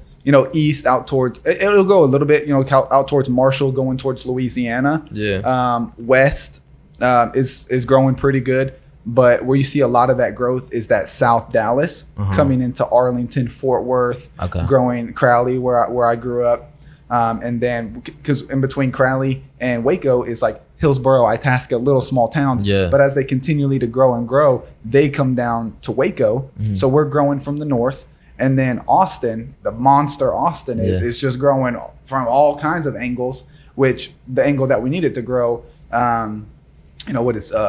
east out towards. It'll go a little bit, out towards Marshall, going towards Louisiana. Yeah. West is growing pretty good. But where you see a lot of that growth is that South Dallas coming into Arlington, Fort Worth, growing Crowley, where I grew up. And then because in between Crowley and Waco is like Hillsboro, Itasca, little small towns. Yeah. But as they continually to grow and grow, they come down to Waco. So we're growing from the north. And then Austin, the monster Austin is just growing from all kinds of angles, which the angle that we needed to grow,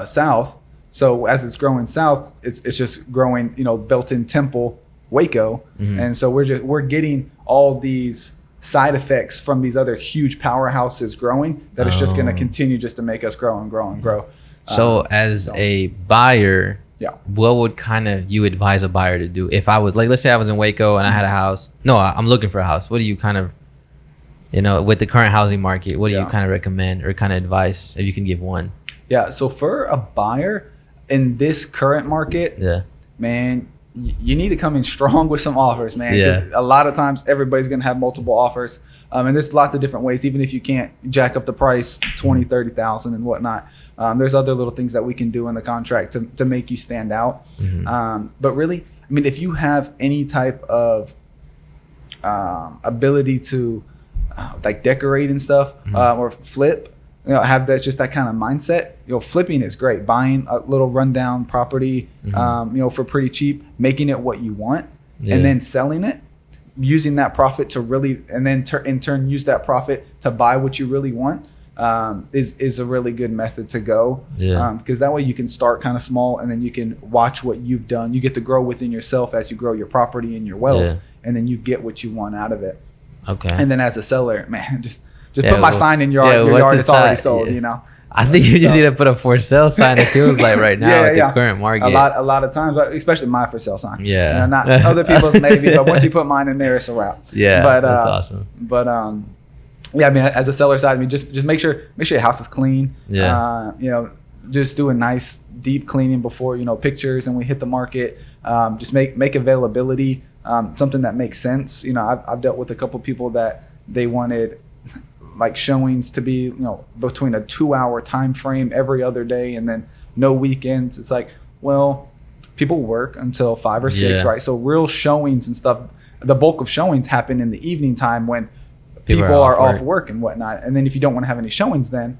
south. So as it's growing south, it's just growing, Belton, Temple, Waco. And so we're getting all these side effects from these other huge powerhouses growing that it's just going to continue just to make us grow and grow and grow. So a buyer, what would kind of you advise a buyer to do? If I was like, let's say I was in Waco and I had a house. No, I'm looking for a house. What do you kind of, with the current housing market, what do you kind of recommend or kind of advice if you can give one? Yeah. So for a buyer in this current market, man, you need to come in strong with some offers, man. Because a lot of times everybody's going to have multiple offers. And there's lots of different ways, even if you can't jack up the price 20, 30,000 and whatnot. There's other little things that we can do in the contract to make you stand out. But really, I mean, if you have any type of ability to like decorate and stuff or flip, have that kind of mindset. Flipping is great. Buying a little rundown property, for pretty cheap, making it what you want, and then selling it, using that profit to really, and then in turn use that profit to buy what you really want, is a really good method to go. Because that way you can start kind of small, and then you can watch what you've done. You get to grow within yourself as you grow your property and your wealth, and then you get what you want out of it. And then as a seller, man, just put my sign in your yard. It's already sold. I think you just need to put a for sale sign. It feels like right now with the current market. A lot of times, especially my for sale sign. Not other people's maybe, but once you put mine in there, it's a wrap. But that's awesome. But I mean, as a seller side, I mean, just make sure your house is clean. Just do a nice deep cleaning before pictures, and we hit the market. Just make availability something that makes sense. I've dealt with a couple people that they wanted like showings to be between a 2-hour time frame every other day, and then no weekends. It's like, well, people work until 5 or 6, right? So real showings and stuff, the bulk of showings happen in the evening time when people are off work and whatnot. And then if you don't want to have any showings, then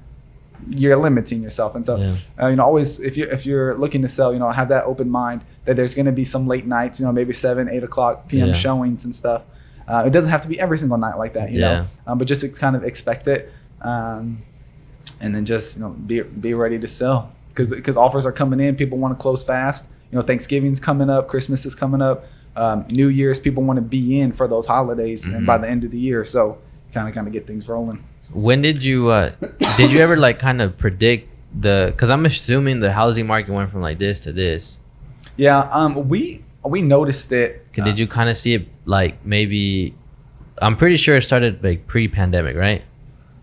you're limiting yourself. And so always if you're looking to sell, have that open mind that there's going to be some late nights, maybe 7-8 o'clock p.m. showings and stuff. It doesn't have to be every single night like that, but just to kind of expect it, and then just be ready to sell, because offers are coming in. People want to close fast. Thanksgiving's coming up, Christmas is coming up, New Year's. People want to be in for those holidays, and by the end of the year, so kind of get things rolling. When did you ever like kind of predict because I'm assuming the housing market went from like this to this? We noticed it. Did you kind of see it like maybe? I'm pretty sure it started like pre-pandemic, right?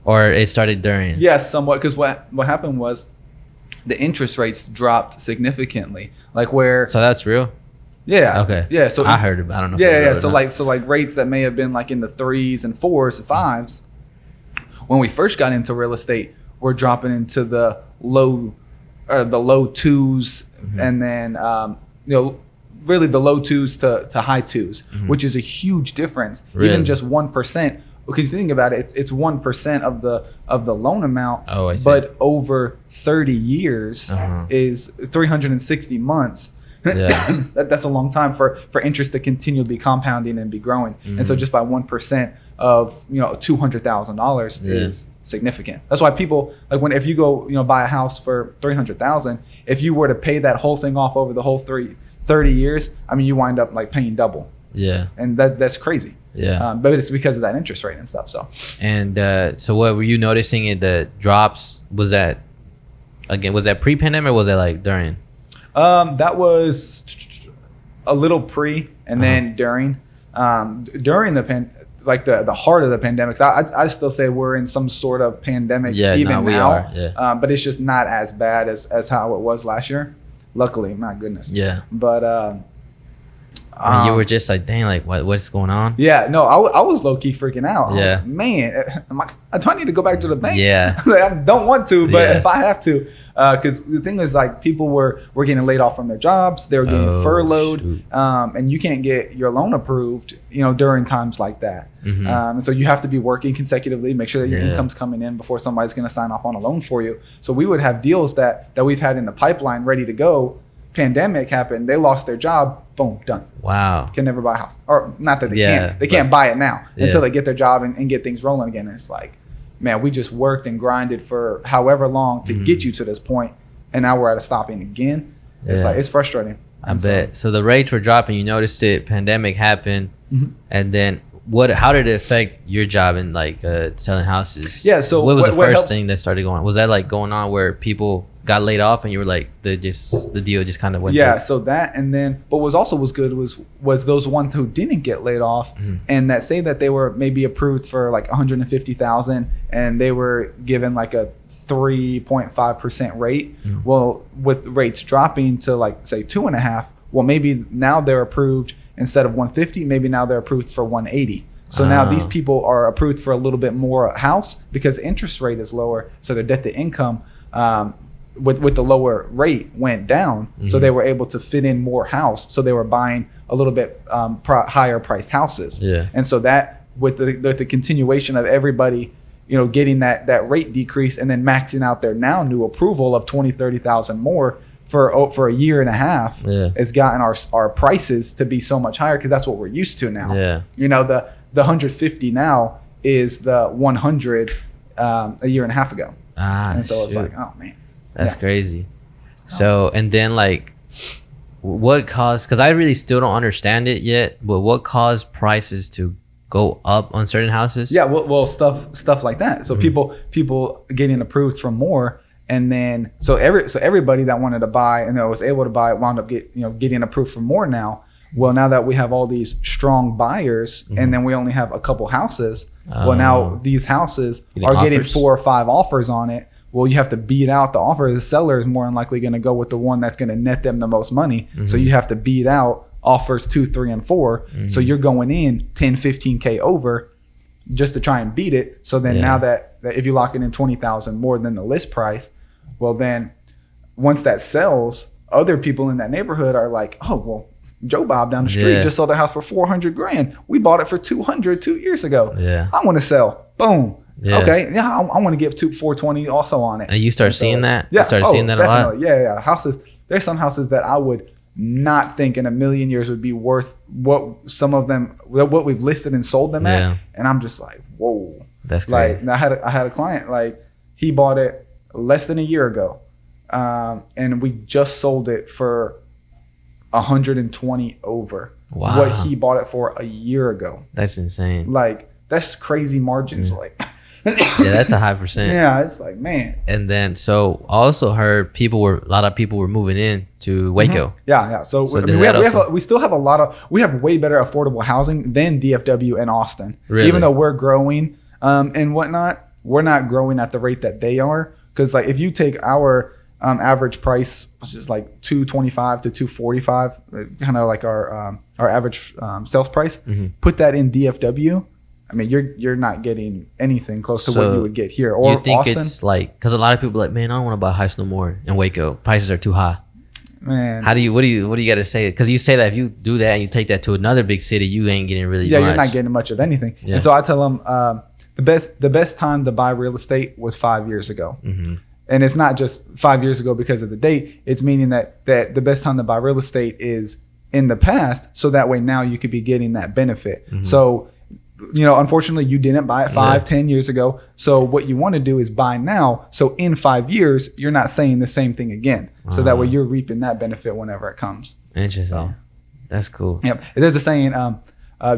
Or it started during? Yes, somewhat. Because what happened was the interest rates dropped significantly. Like where? So that's real. Yeah. Okay. Yeah. So I heard about. I don't know. Yeah. So like rates that may have been like in the 3s and 4s and 5s. When we first got into real estate, we're dropping into the low 2s, and then really the low 2s to high 2s, which is a huge difference. Really? Even just 1%. Because you think about it, it's 1% of the loan amount. Oh, I see. But over 30 years is 360 months. Yeah. That's a long time for interest to continue to be compounding and be growing. And so just by 1% of $200,000 is significant. That's why people if you go buy a house for $300,000, if you were to pay that whole thing off over the whole 30 years, I mean, you wind up like paying double. Yeah. And that's crazy. Yeah. But it's because of that interest rate and stuff. So. And so what were you noticing in the drops? Was that pre-pandemic or was that like during? That was a little pre and then during the heart of the pandemic. I still say we're in some sort of pandemic now. We are. Yeah. But it's just not as bad as how it was last year. Luckily, my goodness. Yeah. But You were just like, dang, like what's going on? Yeah, no, I was low key freaking out. I Yeah. was like, man, do I need to go back to the bank? Yeah. Like, I don't want to, but Yeah. if I have to, because the thing is, like, people were getting laid off from their jobs, they were getting furloughed, and you can't get your loan approved, during times like that. Mm-hmm. And so you have to be working consecutively, make sure that your income's coming in before somebody's going to sign off on a loan for you. So we would have deals that we've had in the pipeline ready to go. Pandemic happened, they lost their job, boom, done. Wow. Can never buy a house, or not that they Yeah, can't buy it now until Yeah. they get their job and get things rolling again. And it's like, man, we just worked and grinded for however long to get you to this point, and now we're at a stopping again. It's Yeah. like, it's frustrating. I bet. So the rates were dropping. You noticed it. Pandemic happened, and then how did it affect your job in like selling houses? Yeah. So what was the first helps, thing that started going on? Was that like going on where people got laid off and you were like the deal just kind of went yeah, through? so that, and then what was good was those ones who didn't get laid off, and that say that they were maybe approved for like 150,000 and they were given like a 3.5% rate. Well, with rates dropping to like say 2.5%, well, maybe now they're approved instead of 150, maybe now they're approved for 180. So now these people are approved for a little bit more house because the interest rate is lower, so their debt to income with the lower rate went down, so they were able to fit in more house, so they were buying a little bit higher priced houses. Yeah. And so that with the continuation of everybody getting that rate decrease and then maxing out their now new approval of 20,000-30,000 more for a year and a half, has gotten our prices to be so much higher because that's what we're used to now. The 150 now is the 100 a year and a half ago. And so it's like, oh man, that's crazy. So, and then like what caused, because I really still don't understand it yet, but what caused prices to go up on certain houses? Yeah, well stuff like that. So people getting approved for more, and then so everybody that wanted to buy and that was able to buy wound up getting approved for more now. Well, now that we have all these strong buyers, and then we only have a couple houses, well, now these houses are getting 4 or 5 offers on it. Well, you have to beat out the offer. The seller is more than likely going to go with the one that's going to net them the most money. So you have to beat out offers 2, 3, and 4. So you're going in 10, 15K over just to try and beat it. So then now that if you lock it in 20,000 more than the list price, well, then once that sells, other people in that neighborhood are like, oh, well, Joe Bob down the street just sold their house for 400 grand. We bought it for 200 2 years ago. I want to sell. Boom. Okay. Yeah. I want to give 420 also on it. And you start seeing that? Yeah. You started seeing that definitely. a lot? Yeah. Houses. There's some houses that I would not think in a million years would be worth what we've listed and sold them at. And I'm just like, whoa. That's crazy. Like, I had a client, like, he bought it less than a year ago. And we just sold it for 120 over what he bought it for a year ago. That's insane. Like, that's crazy margins. Like, yeah, that's a high percent. Yeah, it's like, man. And then, so I also heard a lot of people were moving in to Waco. Yeah. So I mean, we still have we have way better affordable housing than DFW and Austin. Really? Even though we're growing and whatnot, we're not growing at the rate that they are. Because like if you take our average price, which is like $225 to $245, kind of like our average sales price, put that in DFW. I mean, you're not getting anything close to what you would get here. Or you think Austin. It's like, because a lot of people are like, man, I don't want to buy a house no more in Waco. Prices are too high. Man, what do you got to say? Because you say that if you do that and you take that to another big city, you ain't getting really much. Yeah, you're not getting much of anything. And so I tell them the best time to buy real estate was 5 years ago. And it's not just 5 years ago because of the date. It's meaning that the best time to buy real estate is in the past, so that way now you could be getting that benefit. So, unfortunately, you didn't buy it 5-10 years ago. So what you want to do is buy now. So in 5 years, you're not saying the same thing again. So that way you're reaping that benefit whenever it comes. Interesting. So, that's cool. Yep. There's a saying,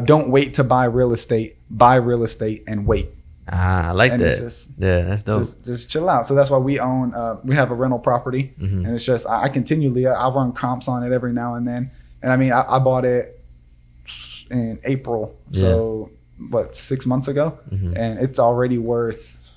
don't wait to buy real estate real estate and wait. I like that. Yeah, that's dope. Just chill out. So that's why we have a rental property, and it's just I continually I run comps on it every now and then. And I mean I bought it in April, so 6 months ago, and it's already worth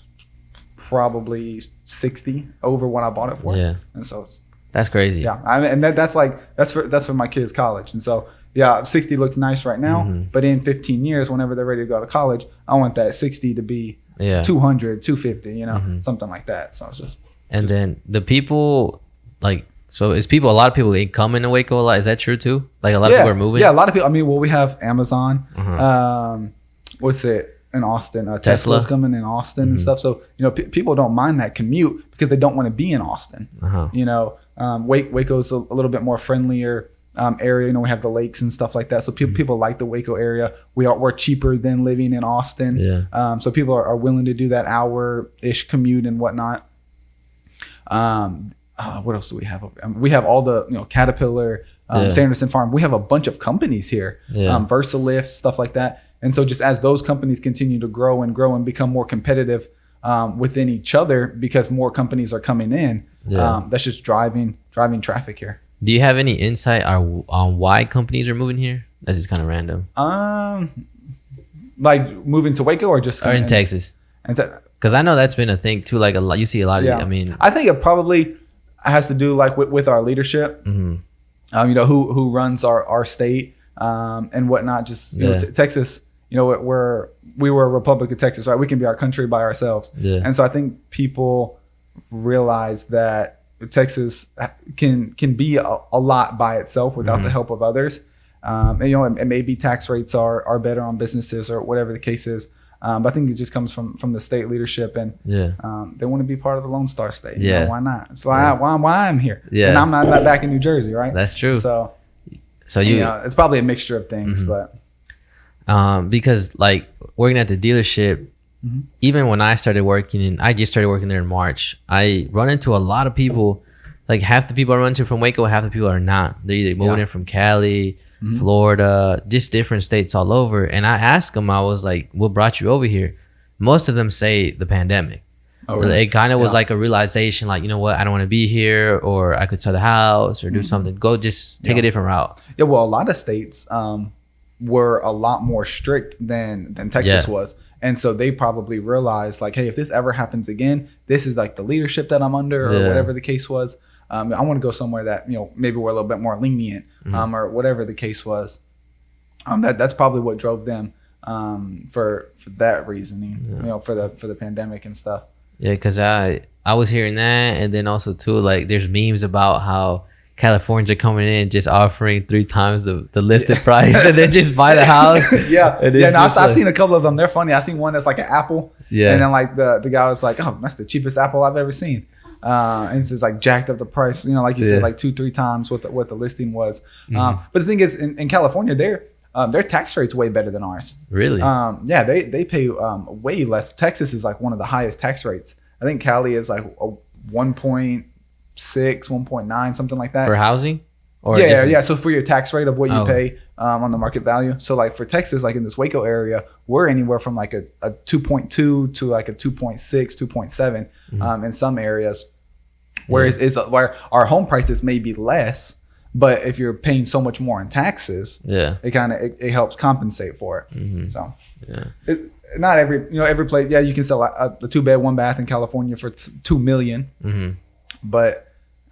probably 60 over what I bought it for. Yeah, and so that's crazy. Yeah, I mean, and that's for my kids' college, and so yeah, 60 looks nice right now, but in 15 years, whenever they're ready to go to college, I want that 60 to be 200, 250, you know, something like that. So it's just. And then the people, like, so is people, a lot of people coming to Waco a lot? Is that true too? Like a lot of people are moving? Yeah, a lot of people. I mean, well, we have Amazon. What's it in Austin? Tesla's coming in Austin and stuff. So, you know, people don't mind that commute because they don't want to be in Austin. You know, Waco's a little bit more friendlier area. You know, we have the lakes and stuff like that. So people like the Waco area. We're cheaper than living in Austin. So people are willing to do that hour-ish commute and whatnot. What else do we have? We have all the, you know, Caterpillar, Sanderson Farm. We have a bunch of companies here, VersaLift, stuff like that. And so just as those companies continue to grow and become more competitive within each other because more companies are coming in, that's just driving traffic here. Do you have any insight on why companies are moving here? That's just kind of random. Like moving to Waco or just in Texas? Because I know that's been a thing too. Like a lot, you see a lot of. I mean, I think it probably has to do like with our leadership. You know, who runs our state and whatnot. Just you know, Texas. You know, we were a Republic of Texas, right? We can be our country by ourselves. And so I think people realize that Texas can be a lot by itself without the help of others. And, you know, and maybe tax rates are better on businesses or whatever the case is. But I think it just comes from the state leadership, and they want to be part of the Lone Star State. You know, why not? That's why I'm here. And I'm not back in New Jersey, right? That's true. So you know, it's probably a mixture of things, but because like working at the dealership, even when I started working, and I just started working there in March, I run into a lot of people. Like half the people I run into from Waco, half the people are not. They're either moving in from Cali, Florida, just different states all over. And I asked them, I was like, what brought you over here? Most of them say the pandemic. Oh, really? So it kind of was like a realization, like, you know what, I don't want to be here, or I could sell the house or do something. Go just take a different route. Yeah, well, a lot of states were a lot more strict than Texas was. And so they probably realized like, hey, if this ever happens again, this is like the leadership that I'm under or whatever the case was. I want to go somewhere that, you know, maybe we're a little bit more lenient or whatever the case was. That's probably what drove them for that reasoning, you know, for the pandemic and stuff. Yeah, because I was hearing that, and then also too, like there's memes about how Californians are coming in just offering 3 times the listed price, and then just buy the house. I've seen a couple of them. They're funny. I seen one that's like an apple, and then like the guy was like, "Oh, that's the cheapest apple I've ever seen." And it's just like jacked up the price, you know, like you said, like 2-3 times what the listing was. But the thing is, in California, their tax rate's way better than ours. Really? They pay way less. Texas is like one of the highest tax rates. I think Cali is like a 1.6, 1.9, something like that. For housing? Or So for your tax rate of what you pay on the market value. So like for Texas, like in this Waco area, we're anywhere from like a 2.2 to like a 2.6, 2.7 in some areas. Whereas where our home prices may be less, but if you're paying so much more in taxes, it kind of it helps compensate for it. So not every place. Yeah, you can sell a 2-bed 1-bath in California for $2 million, but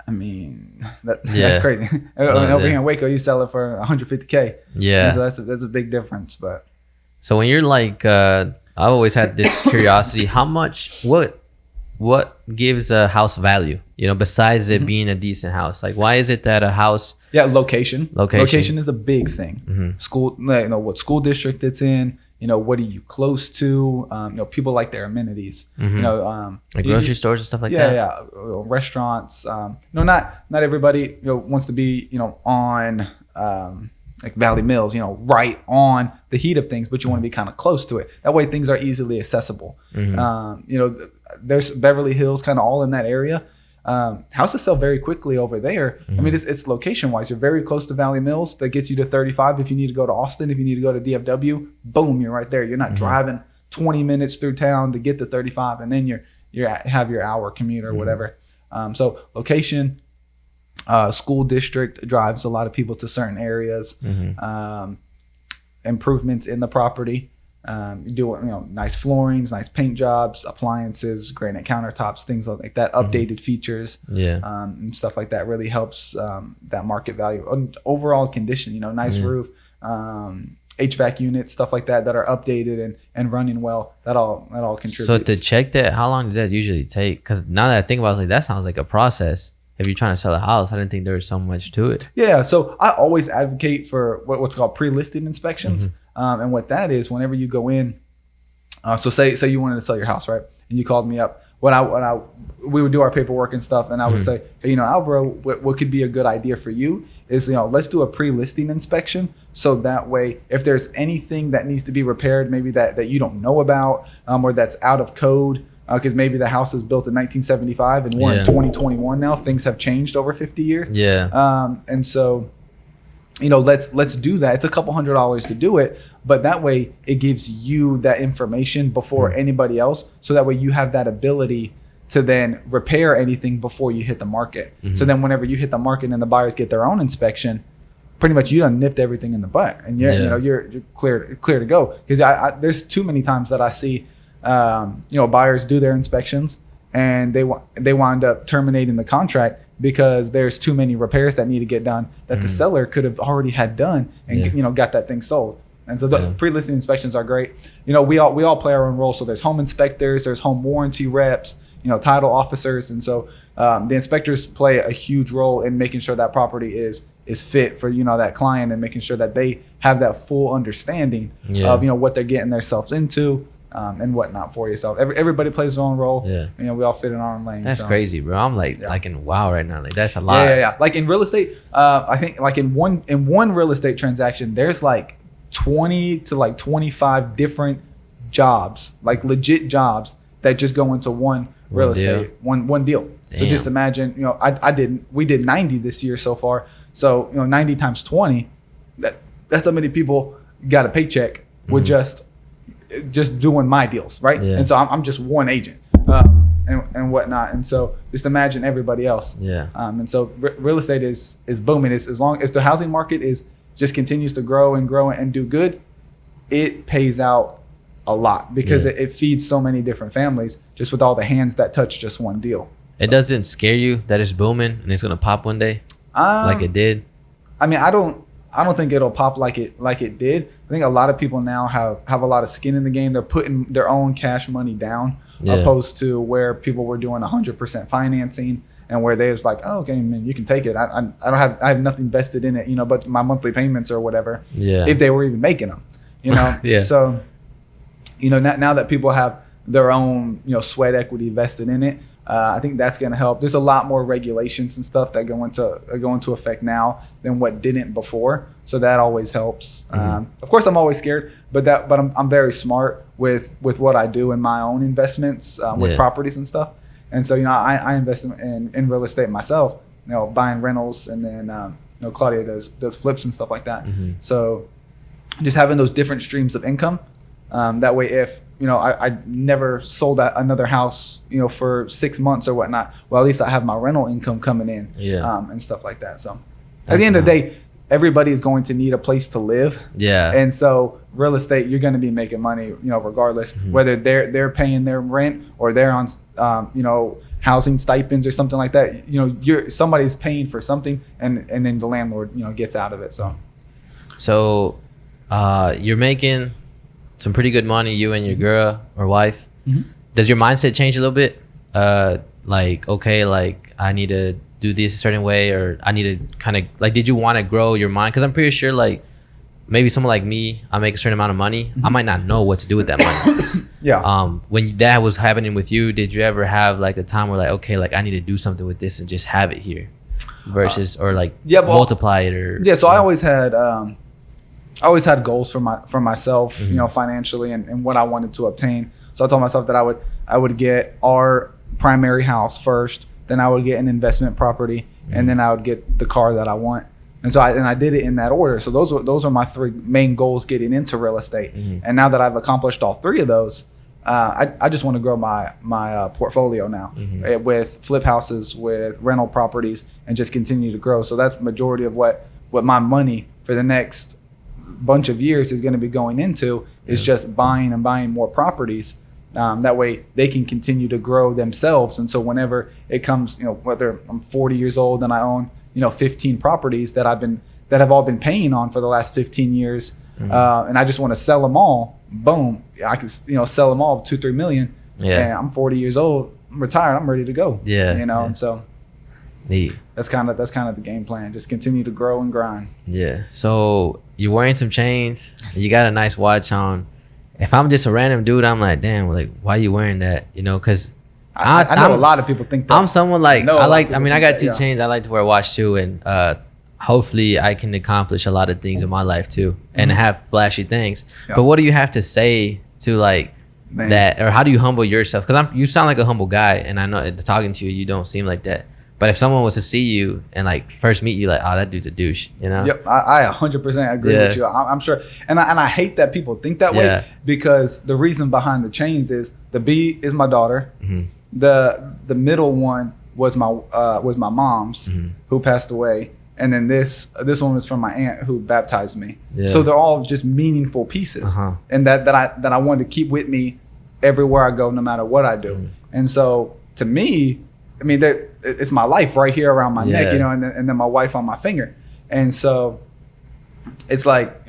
I mean that's crazy. Over here in Waco, you sell it for $150K. Yeah, and so that's a big difference. But so when you're like, I've always had this curiosity: how much what gives a house value? You know, besides it being a decent house, like why is it that a house? Yeah, location is a big thing. School, you know, what school district it's in. You know, what are you close to? You know, people like their amenities. You know, like grocery stores and stuff like that. Yeah, restaurants. You know, not everybody, you know, wants to be, you know, on like Valley Mills, you know, right on the heat of things, but you want to be kind of close to it. That way, things are easily accessible. You know, there's Beverly Hills, kind of all in that area. Houses sell very quickly over there. I mean, it's location wise. You're very close to Valley Mills. That gets you to 35. If you need to go to Austin, if you need to go to DFW, boom, you're right there. You're not driving 20 minutes through town to get to 35, and then you have your hour commute or whatever. So location, school district drives a lot of people to certain areas. Improvements in the property. doing nice floorings, nice paint jobs, appliances, granite countertops, things like that, updated features, and stuff like that really helps that market value. Overall condition, nice roof, HVAC units, stuff like that are updated and running well. That all contributes. So to check that, how long does that usually take? Because now that I think about it, that sounds like a process. If you're trying to sell a house, I didn't think there was so much to it. Yeah, so I always advocate for what's called pre-listing inspections. And what that is, whenever you go in, so say you wanted to sell your house, right? And you called me up. We would do our paperwork and stuff, and I would say, hey, Alvaro, what could be a good idea for you is, let's do a pre-listing inspection. So that way, if there's anything that needs to be repaired, maybe that you don't know about, or that's out of code, because maybe the house is built in 1975 and we're in 2021 now. Things have changed over 50 years. And so, let's do that. It's a couple $100s to do it, but that way it gives you that information before anybody else. So that way you have that ability to then repair anything before you hit the market. So then whenever you hit the market and the buyers get their own inspection, pretty much you done nipped everything in the butt, and you're clear to go. Because there's too many times that I see buyers do their inspections and they wind up terminating the contract because there's too many repairs that need to get done that the seller could have already had done and got that thing sold. And so the pre-listing inspections are great. We all play our own role. So there's home inspectors, there's home warranty reps, title officers, and so the inspectors play a huge role in making sure that property is fit for that client and making sure that they have that full understanding of what they're getting themselves into. And whatnot for yourself. Everybody plays their own role. We all fit in our own lane. That's crazy, bro. I'm like in wow right now. Like that's a lot. Yeah. Like in real estate, I think like in one real estate transaction, there's like 20 to like 25 different jobs, like legit jobs that just go into one real estate, one deal. Damn. So just imagine, we did 90 this year so far. So 90 times 20, that's how many people got a paycheck with just doing my deals, right? And so I'm just one agent and whatnot, and so just imagine everybody else. And so real estate is booming. As long as the housing market just continues to grow and do good, it pays out a lot because it feeds so many different families just with all the hands that touch just one deal. It doesn't scare you that it's booming and it's gonna pop one day like it did? I mean, I don't think it'll pop like it did. I think a lot of people now have a lot of skin in the game. They're putting their own cash money down opposed to where people were doing 100% financing and where they was like, oh, okay, man, you can take it. I have nothing vested in it, but my monthly payments or whatever. If they were even making them, So, now that people have their own, sweat equity vested in it, I think that's going to help. There's a lot more regulations and stuff that go into effect now than what didn't before. So that always helps. Of course, I'm always scared, but I'm very smart with what I do in my own investments with properties and stuff. And so, I invest in real estate myself, buying rentals, and then, Claudia does flips and stuff like that. So just having those different streams of income. That way, if I never sold another house, for 6 months or whatnot, well, at least I have my rental income coming in, and stuff like that. So at the end of the day, everybody is going to need a place to live. And so real estate, you're going to be making money, regardless, whether they're paying their rent or they're on, housing stipends or something like that. Somebody's paying for something, and then the landlord, gets out of it. So you're making some pretty good money, you and your girl or wife. Does your mindset change a little bit? Like, okay, like I need to do this a certain way, or I need to kind of like, did you want to grow your mind? Because I'm pretty sure like maybe someone like me, I make a certain amount of money. I might not know what to do with that money. When that was happening with you, did you ever have like a time where like, okay, like I need to do something with this and just have it here versus or like multiply it or so I always had goals for myself, financially and what I wanted to obtain. So I told myself that I would get our primary house first, then I would get an investment property, and then I would get the car that I want. And so I did it in that order. So those are my three main goals getting into real estate. And now that I've accomplished all three of those, I just want to grow my portfolio now with flip houses, with rental properties, and just continue to grow. So that's the majority of what my money for the next bunch of years is going to be going into is just buying and buying more properties. That way they can continue to grow themselves. And so whenever it comes, whether I'm 40 years old and I own, 15 properties that have all been paying on for the last 15 years, and I just want to sell them all, boom, I can, sell them all 2-3 million. Yeah. And I'm 40 years old, I'm retired, I'm ready to go. Yeah. And so that's kind of the game plan. Just continue to grow and grind. Yeah. So you're wearing some chains, you got a nice watch on. If I'm just a random dude, I'm like, damn, like, why are you wearing that? Because I know a lot of people think that. I'm someone like, I got two chains. I like to wear a watch too. And hopefully I can accomplish a lot of things in my life too and have flashy things. Yep. But what do you have to say to like that? Or how do you humble yourself? Because you sound like a humble guy. And I know talking to you, you don't seem like that. But if someone was to see you and like first meet you, like, oh, that dude's a douche, Yep, I 100% agree with you. I'm sure, and I hate that people think that way because the reason behind the chains is the B is my daughter, the middle one was my mom's who passed away, and then this one was from my aunt who baptized me. Yeah. So they're all just meaningful pieces, and that I wanted to keep with me everywhere I go, no matter what I do. And so to me, I mean, it's my life right here around my neck, and then my wife on my finger. And so it's like,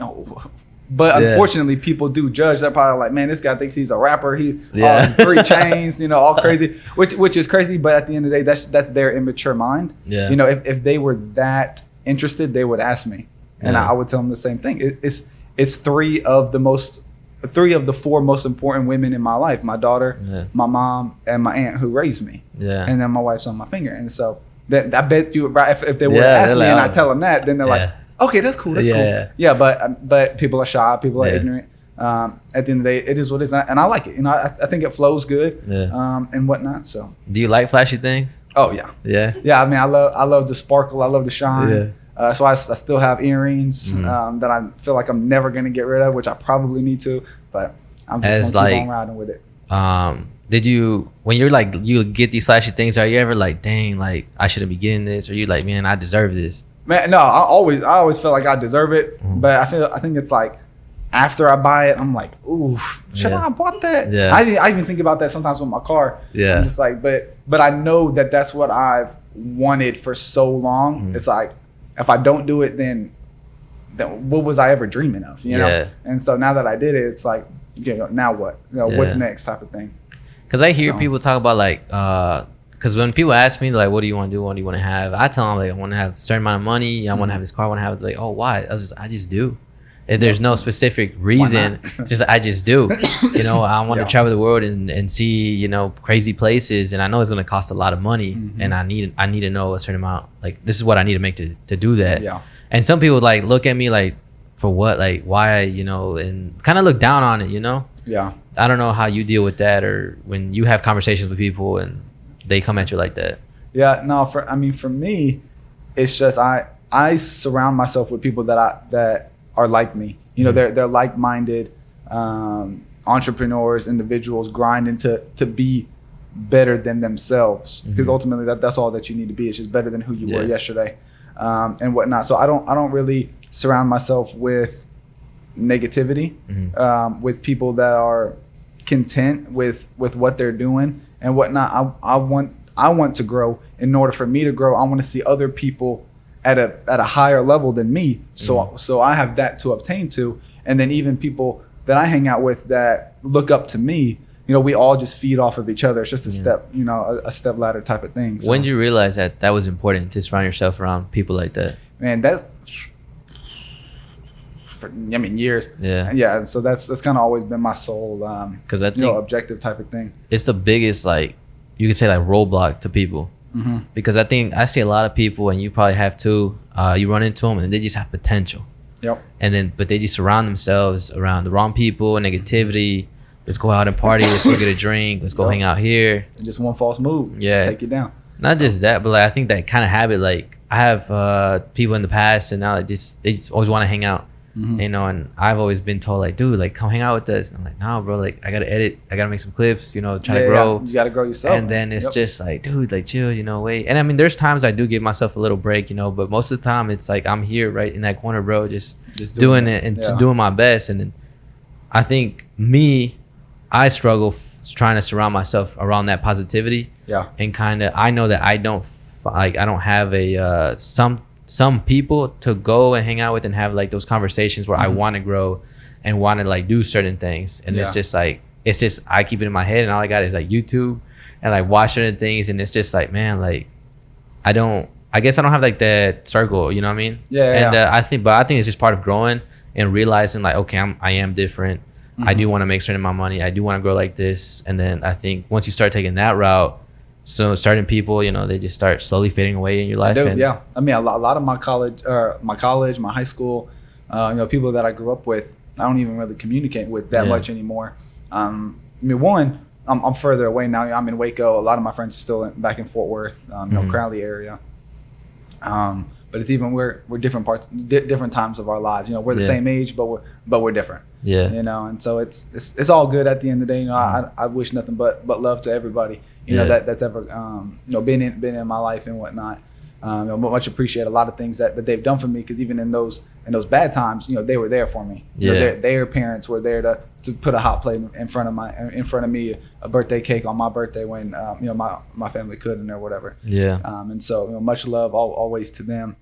but unfortunately people do judge. They're probably like, man, this guy thinks he's a rapper. He's 3 chains, all crazy, which is crazy. But at the end of the day, that's their immature mind. Yeah. If they were that interested, they would ask me, and I would tell them the same thing. It's 3 of the 4 most important women in my life: my daughter, my mom, and my aunt who raised me. Yeah. And then my wife's on my finger. And so I bet you, if they were to ask me and I tell them that, then they're like, okay, that's cool. That's cool. Yeah. But people are shy. People are ignorant. At the end of the day, it is what it is. And I like it. I think it flows good and whatnot. So. Do you like flashy things? Oh, yeah. Yeah. Yeah. I mean, I love the sparkle. I love the shine. Yeah. So I still have earrings that I feel like I'm never going to get rid of, which I probably need to. But I'm just going to keep on riding with it. Did you, when you're like, you get these flashy things, are you ever like, dang, like I shouldn't be getting this? Or you like, man, I deserve this? Man, no, I always feel like I deserve it. But I think it's like after I buy it, I'm like, ooh, should I have bought that? Yeah. I even think about that sometimes with my car. Yeah. I'm just like, but I know that that's what I've wanted for so long. It's like, if I don't do it, then what was I ever dreaming of? You know? And so now that I did it, it's like, now what? What's next type of thing? Because I hear people talk about like, because when people ask me like, what do you want to do? What do you want to have? I tell them like, I want to have a certain amount of money. I want to have this car. I want to have it. Like, oh, why? I just do. If there's no specific reason, I just do. I want to travel the world and see, crazy places. And I know it's going to cost a lot of money. And I need to know a certain amount. Like, this is what I need to make to do that. Yeah. And some people like look at me like, for what? Like, why? And kind of look down on it. Yeah. I don't know how you deal with that, or when you have conversations with people and they come at you like that. Yeah. No. For me, it's just I surround myself with people that are like me. They're like-minded entrepreneurs, individuals grinding to be better than themselves, because ultimately that's all that you need to be. It's just better than who you were yesterday, and whatnot. So I don't really surround myself with negativity, with people that are content with what they're doing and whatnot. I want to grow. In order for me to grow, I want to see other people at a higher level than me. So I have that to obtain to. And then even people that I hang out with that look up to me, we all just feed off of each other. It's just a step, a step ladder type of thing. So, when did you realize that was important to surround yourself around people like that? Man, that's years. Yeah. So that's kind of always been my sole, because I think objective type of thing. It's the biggest, like, you could say, like, roadblock to people. Because I think I see a lot of people, and you probably have too. You run into them, and they just have potential. Yep. But they just surround themselves around the wrong people, negativity. Let's go out and party. Let's go get a drink. Let's go hang out here. And just one false move. Take you down. Not just that, but like, I think that kind of habit. Like, I have people in the past, and now they just always want to hang out. you know, and I've always been told like, dude, like come hang out with us. And I'm like, nah, bro, like I gotta edit, I gotta make some clips, you know, try to grow. You gotta grow yourself. And then it's just like, dude, like chill, you know, wait. And I mean, there's times I do give myself a little break, you know, but most of the time it's like I'm here right in that corner, bro, just doing it and doing my best. And then I think I struggle trying to surround myself around that positivity. Yeah. And kind of, I know that I don't have a some people to go and hang out with and have like those conversations where I want to grow and want to like do certain things. And it's just like, I keep it in my head and all I got is like YouTube and like watch certain things. And it's just like, man, like I guess I don't have like that circle, you know what I mean? And I think it's just part of growing and realizing like, okay, I am different. I do want to make certain amount of money. I do want to grow like this. And then I think once you start taking that route, so certain people, you know, they just start slowly fading away in your life. Yeah. I mean, a lot of my college, my high school, you know, people that I grew up with, I don't even really communicate with that much anymore. I mean, I'm further away now. I'm in Waco. A lot of my friends are still back in Fort Worth, you know, Crowley area. But it's even we're different different times of our lives. You know, we're the same age, but we're different. Yeah. You know, and so it's all good at the end of the day. You know, I wish nothing but love to everybody. You know, that's ever you know been in my life and whatnot. You know, much appreciate a lot of things that they've done for me, because even in those bad times, you know, they were there for me. You know, their parents were there to put a hot plate in front of me, a birthday cake on my birthday when you know my family couldn't or whatever. Yeah. And so, you know, much love always to them.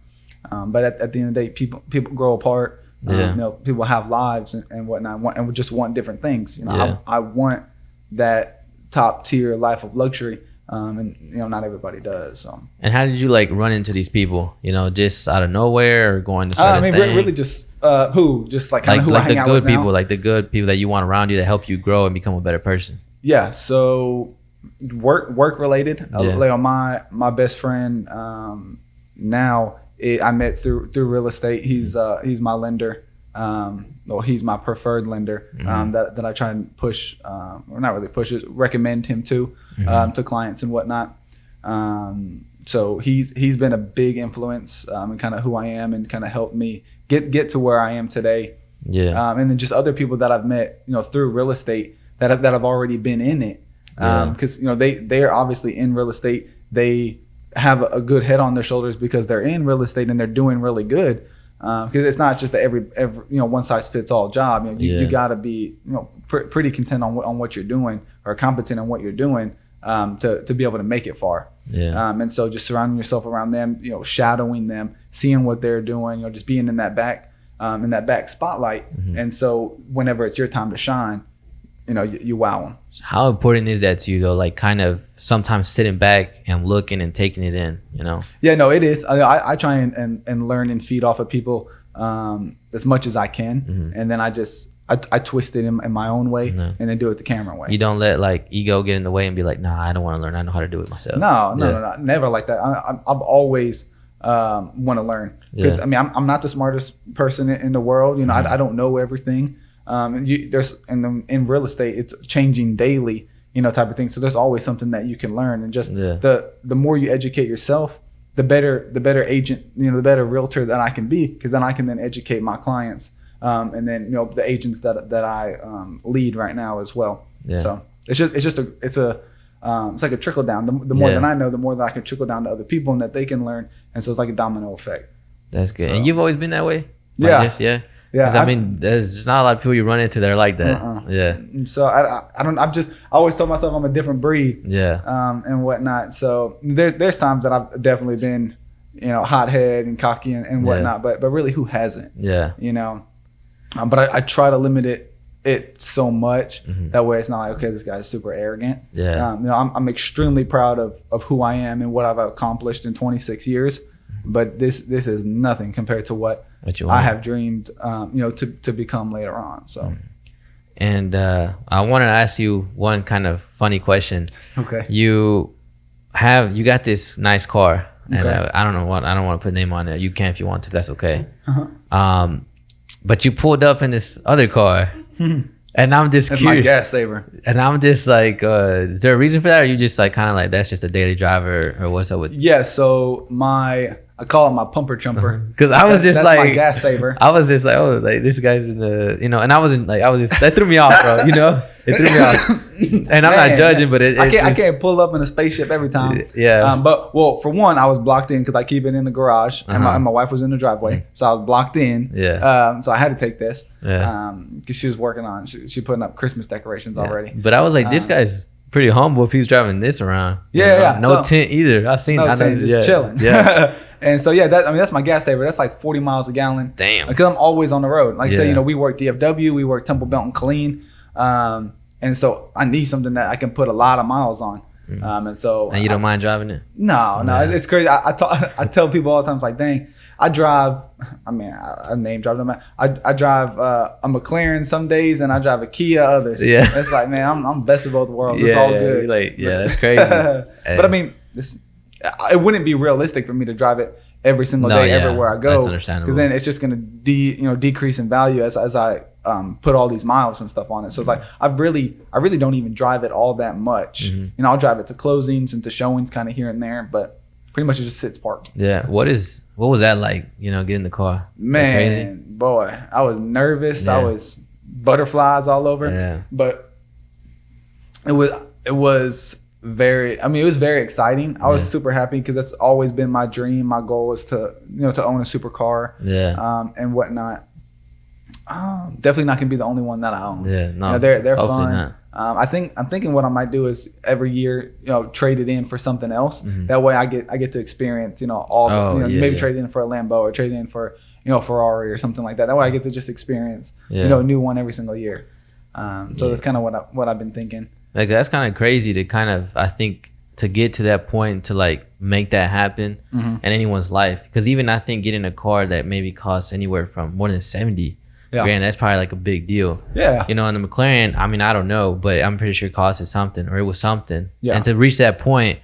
But at the end of the day, people grow apart. You know, people have lives and whatnot, and we just want different things. You know, I want that top tier life of luxury. And you know, not everybody does. So. And how did you like run into these people? You know, just out of nowhere or going to certain things? Really just just like kind of who I hang out with now. Like the good people that you want around you that help you grow and become a better person. Yeah. So work related. Like my best friend now I met through real estate. He's my lender. Well, he's my preferred lender that I try and push, or not really push it, recommend him to clients and whatnot. So he's been a big influence in kind of who I am and kind of helped me get to where I am today. Yeah. And then just other people that I've met, you know, through real estate that have already been in it. Because you know they are obviously in real estate. They have a good head on their shoulders because they're in real estate and they're doing really good. Because it's not just every you know one size fits all job. You know, you got to be you know pretty content on what you're doing or competent on what you're doing to be able to make it far. Yeah. And so just surrounding yourself around them, you know, shadowing them, seeing what they're doing, you know, just being in that back spotlight. And so whenever it's your time to shine, you know, you wow them. How important is that to you though? Like kind of sometimes sitting back and looking and taking it in, you know? Yeah, no, it is. I try and learn and feed off of people as much as I can. And then I twist it in my own way and then do it the camera way. You don't let like ego get in the way and be like, nah, I don't want to learn. I know how to do it myself. No, never like that. I've always want to learn because I mean, I'm not the smartest person in the world. You know, I don't know everything. In real estate, it's changing daily, you know, type of thing. So there's always something that you can learn, and just the more you educate yourself, the better agent, you know, the better realtor that I can be, because then I can then educate my clients, and then you know the agents that I lead right now as well. Yeah. So it's like a trickle down. The more that I know, the more that I can trickle down to other people, and that they can learn, and so it's like a domino effect. That's good. So, and you've always been that way. Yeah. Yeah, I mean, there's not a lot of people you run into that are like that. Yeah. So I always tell myself I'm a different breed. Yeah. And whatnot. So there's times that I've definitely been, you know, hothead and cocky and whatnot. But really, who hasn't? Yeah. You know, but I try to limit it so much that way it's not like, okay, this guy's super arrogant. Yeah. You know, I'm extremely proud of who I am and what I've accomplished in 26 years. But this is nothing compared to what I have dreamed, you know, to become later on. So, and I wanted to ask you one kind of funny question. Okay. You got this nice car, and I don't want to put a name on it. You can if you want to. If that's okay. But you pulled up in this other car, and I'm just curious. My gas saver. And I'm just like, is there a reason for that, or are you just like kind of like that's just a daily driver, or what's up with? Yeah. So I call it my pumper chumper. Because I was just that's like my gas saver. I was just like, oh, like this guy's in the, and I wasn't like, that threw me off, bro. It threw me off. And I'm not judging, but I can't pull up in a spaceship every time. Yeah. But for one, I was blocked in because I keep it in the garage, and my wife was in the driveway, so I was blocked in. Yeah. So I had to take this. Yeah. Because she was working on, she putting up Christmas decorations already. But I was like, this guy's pretty humble if he's driving this around. Yeah. No tint either. I seen. No tint, just chilling. Yeah. And so that's my gas saver. That's like 40 miles a gallon. Damn. Because I'm always on the road. Like say, we work DFW, we work Temple Belton Killeen, and so I need something that I can put a lot of miles on. And you don't mind driving it? No, it's crazy. I tell people all the time, it's like, dang, I drive. I mean, I name drive them. I drive a McLaren some days, and I drive a Kia others. Yeah. It's like, man, I'm best of both worlds. It's all good. That's crazy. But I mean, it wouldn't be realistic for me to drive it every single day everywhere I go. That's understandable. Because then it's just going to decrease in value as I put all these miles and stuff on it. So it's like I really don't even drive it all that much. I'll drive it to closings and to showings kind of here and there, but pretty much it just sits parked. Yeah. What was that like? Get in the car. Man, boy, I was nervous. Yeah. I was butterflies all over. Yeah. But it was very exciting. I was super happy because that's always been my dream. My goal is to own a supercar. Yeah. And whatnot. Definitely not gonna be the only one that I own. Yeah. No. They're fun. Not. I'm thinking what I might do is every year, trade it in for something else. That way I get to experience, maybe trade it in for a Lambo or trade it in for, Ferrari or something like that. That way I get to just experience, a new one every single year. So that's kind of what I've been thinking. Like that's kind of crazy to kind of, I think, to get to that point to like make that happen in anyone's life. Because even I think getting a car that maybe costs anywhere from more than 70 grand, that's probably like a big deal. Yeah. And the McLaren, I mean, I don't know, but I'm pretty sure it costed something, or it was something. Yeah. And to reach that point,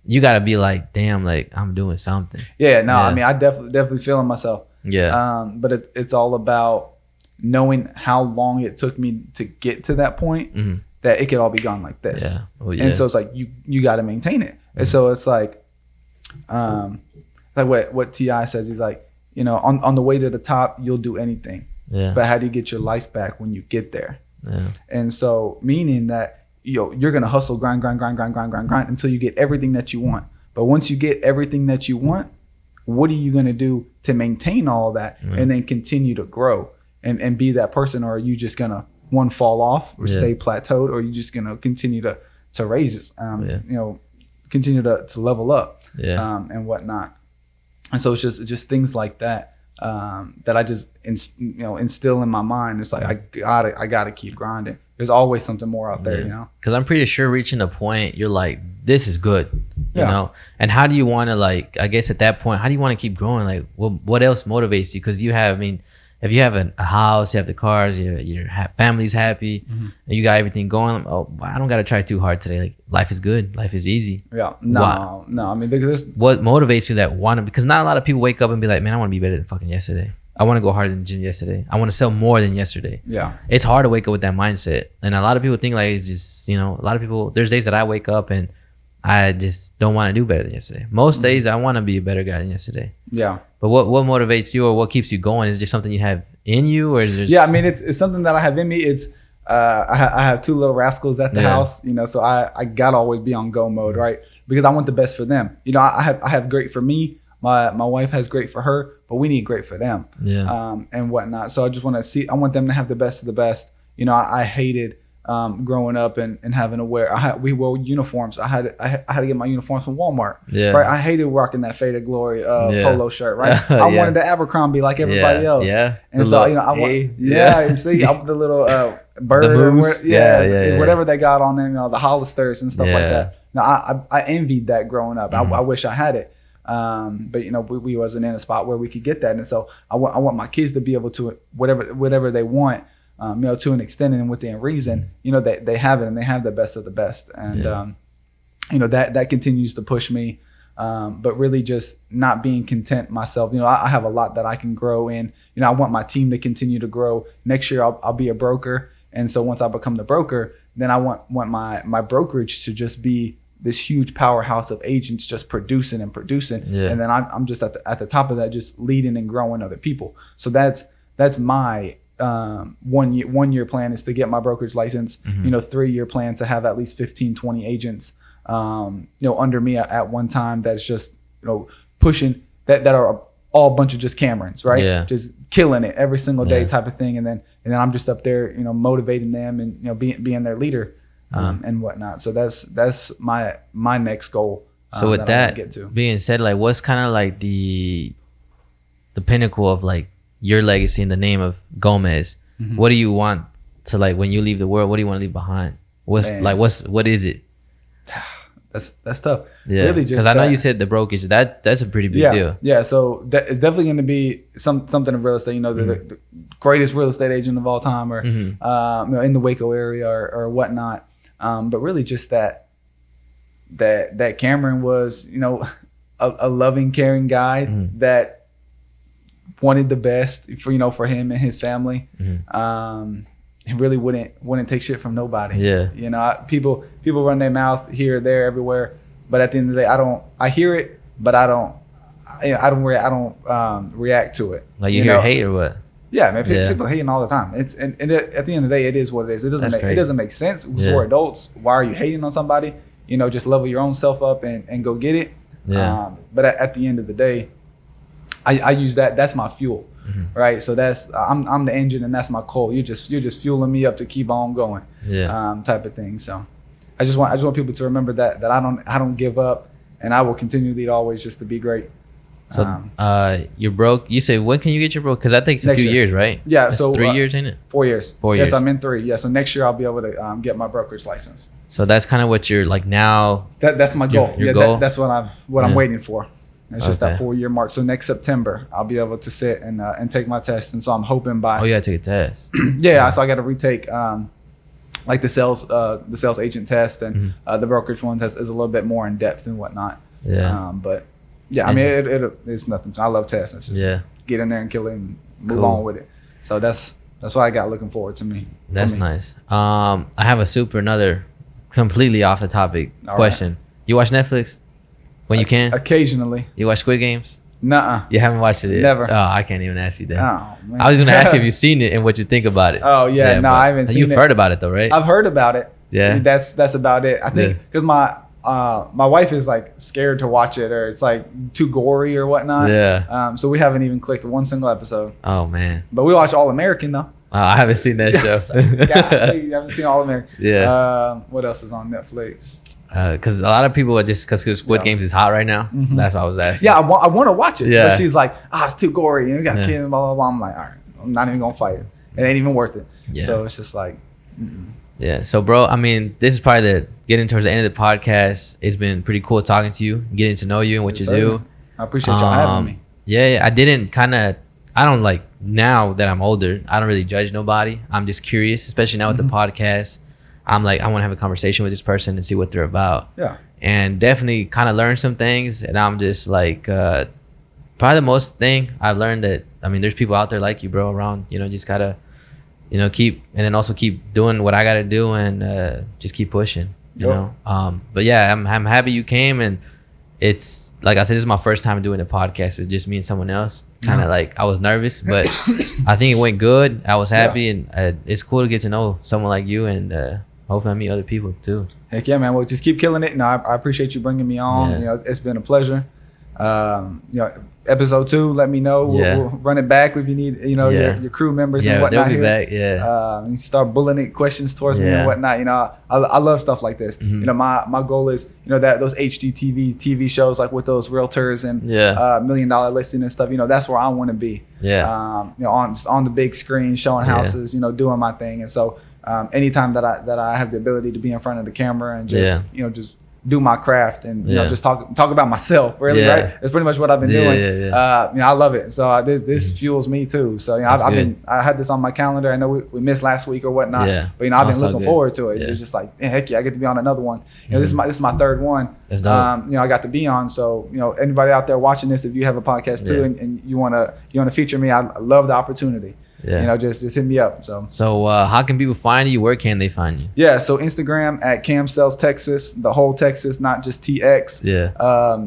you got to be like, damn, like I'm doing something. Yeah. No, I mean, I definitely feeling myself. Yeah. But it's all about knowing how long it took me to get to that point. That it could all be gone like this. Yeah. Well, yeah. And so it's like you got to maintain it. And so it's like what T.I. says, he's like, on the way to the top, you'll do anything. Yeah. But how do you get your life back when you get there? Yeah. And so meaning that you're gonna hustle, grind until you get everything that you want. But once you get everything that you want, what are you gonna do to maintain all of that and then continue to grow and be that person? Or are you just gonna fall off or stay plateaued, or are you just gonna continue to raise continue to level up and whatnot? And so it's just things like that that I just instill in my mind. It's like I gotta keep grinding. There's always something more out there, Because I'm pretty sure reaching a point, you're like, this is good, you know. And how do you want to, like, I guess at that point, how do you want to keep growing? Like, what else motivates you? Because if you have a house, you have the cars, your family's happy, and you got everything going. Oh, I don't got to try too hard today. Like, life is good. Life is easy. Yeah. No. I mean, what motivates you that want to? Because not a lot of people wake up and be like, man, I want to be better than fucking yesterday. I want to go harder than the gym yesterday. I want to sell more than yesterday. Yeah. It's hard to wake up with that mindset. And a lot of people think like it's just, a lot of people, there's days that I wake up and I just don't want to do better than yesterday. Most days I want to be a better guy than yesterday. Yeah. But what motivates you, or what keeps you going? Is there something you have in you, or is there? Yeah, I mean, it's something that I have in me. It's I have two little rascals at the house, so I gotta always be on go mode, right? Because I want the best for them. I have great for me. My wife has great for her, but we need great for them. Yeah. And whatnot. So I just want to I want them to have the best of the best. I hated growing up and having to wear. We wore uniforms. I had to get my uniforms from Walmart. Yeah. Right. I hated rocking that Faded Glory polo shirt. Right. I wanted the Abercrombie like everybody else. Yeah. And so you see, I'm the little bird, the moose. whatever they got on them, the Hollisters and stuff like that. Now I envied that growing up. I wish I had it. But we wasn't in a spot where we could get that, and so I want my kids to be able to whatever they want, to an extent and within reason, they have it, and they have the best of the best, and that continues to push me, but really just not being content myself. I have a lot that I can grow in. I want my team to continue to grow. Next year I'll be a broker, and so once I become the broker, then I want my brokerage to just be this huge powerhouse of agents just producing and producing. Yeah. And then I'm just at the top of that, just leading and growing other people. So that's my 1 year plan is to get my brokerage license. 3-year plan to have at least 15, 20 agents, under me at one time. That's just, pushing that are all a bunch of just Camerons, right? Yeah. Just killing it every single day type of thing. And then I'm just up there, motivating them and, being their leader, and whatnot. So that's my next goal. So with that being said, like, what's kind of like the pinnacle of like your legacy in the name of Gomez? What do you want to, like, when you leave the world, what do you want to leave behind? What is it? That's tough. Yeah, really, just because I know you said the brokerage. That's a pretty big deal. Yeah, so it's definitely going to be something of real estate. The greatest real estate agent of all time, or in the Waco area or whatnot. But really, just that Cameron was, a loving, caring guy that wanted the best for him and his family. He really wouldn't take shit from nobody. Yeah. People run their mouth here, there, everywhere, but at the end of the day, I hear it, but I don't react to it. Like, you hear hate or what? Yeah, man. People hating all the time. At the end of the day, it is what it is. It doesn't make sense for adults. Why are you hating on somebody? Just level your own self up and go get it. Yeah. But at the end of the day, I use that. That's my fuel. Right, so that's I'm the engine and that's my coal. You're just fueling me up to keep on going. Type of thing. So I just want people to remember that I don't give up, and I will continually always just to be great. So you're broke. You say, when can you get your broke? Because that takes a few years, right? Yeah, that's so 3 years, ain't it? 4 years. 4 years. Yes, I'm in 3. Yeah, so next year I'll be able to get my brokerage license. So that's kind of what you're like now. That's my goal. Your goal? That's what I'm waiting for. It's just that 4-year mark. So next September, I'll be able to sit and take my test. And so I'm hoping by. Oh, you gotta take a test. Yeah. So I got to retake like the sales agent test, and the brokerage one test is a little bit more in depth and whatnot. Yeah. But yeah, I mean, it's nothing. I love tests. It's just get in there and kill it and move on with it. So that's what I got looking forward to me. That's nice. I have another completely off the topic question. Right. You watch Netflix? When you can? Occasionally. You watch Squid Games? Nuh-uh. You haven't watched it yet? Never. Oh, I can't even ask you that. Oh, man. I was going to ask you if you've seen it and what you think about it. Oh, yeah. No, I haven't seen it. You've heard about it, though, right? I've heard about it. Yeah. That's about it. I think because my wife is like scared to watch it, or it's like too gory or whatnot. Yeah. So we haven't even clicked one single episode. Oh, man. But we watch All American, though. I haven't seen that show. You haven't seen All American. Yeah. What else is on Netflix? Because a lot of people are just because Squid Games is hot right now. That's why I was asking. Yeah, I want to watch it. Yeah. But she's like, it's too gory. You got kids, blah, blah, blah. I'm like, all right, I'm not even going to fight it. It ain't even worth it. Yeah. So it's just like. Yeah. So, bro, I mean, this is probably getting towards the end of the podcast. It's been pretty cool talking to you, getting to know you and what you do. I appreciate y'all having me. Yeah. I don't like, now that I'm older, I don't really judge nobody. I'm just curious, especially now with the podcast. I'm like, I want to have a conversation with this person and see what they're about. Yeah. And definitely kind of learn some things. And I'm just like, probably the most thing I've learned that, I mean, there's people out there like you, bro, around, just gotta, keep, and then also keep doing what I gotta do and just keep pushing, you know? But yeah, I'm happy you came, and it's, like I said, this is my first time doing a podcast with just me and someone else. Kind of like, I was nervous, but I think it went good. I was happy, and it's cool to get to know someone like you, and hopefully I meet other people too. Heck yeah, man. Well, just keep killing it. No, I appreciate you bringing me on. Yeah. It's been a pleasure. Episode 2, let me know. We'll run it back if you need, your crew members and whatnot. They'll be back. Yeah. You start bullying questions towards me and whatnot. I love stuff like this. My goal is, that those TV shows, like with those realtors and $1 million listing and stuff. That's where I want to be. Yeah. On the big screen, showing houses. Doing my thing. And so, anytime that I have the ability to be in front of the camera and just just do my craft and just talk about myself, really, right? That's pretty much what I've been doing. I love it. So this fuels me too. So I had this on my calendar. I know we missed last week or whatnot, but I've been looking forward to it. It's just like, heck yeah, I get to be on another one. This is my third one. That's dope. I got to be on. So anybody out there watching this, if you have a podcast too and you wanna feature me, I love the opportunity. just hit me up. So how can people find you? Where can they find you? Yeah, so Instagram at Cam Sells Texas, the whole Texas, not just TX. Yeah.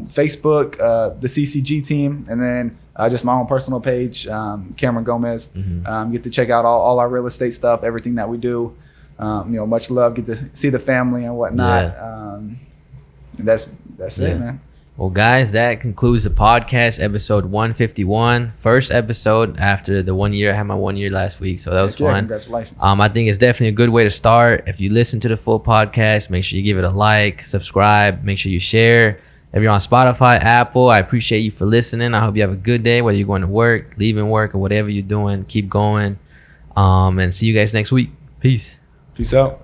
Facebook, the CCG team, and then just my own personal page, Cameron Gomez. You get to check out all our real estate stuff, everything that we do. Much love. Get to see the family and whatnot. And that's it, man. Well, guys, that concludes the podcast, episode 151. First episode after the 1 year. I had my 1 year last week, so that was fun. Congratulations. I think it's definitely a good way to start. If you listen to the full podcast, make sure you give it a like, subscribe, make sure you share. If you're on Spotify, Apple, I appreciate you for listening. I hope you have a good day, whether you're going to work, leaving work, or whatever you're doing. Keep going. And see you guys next week. Peace. Peace out.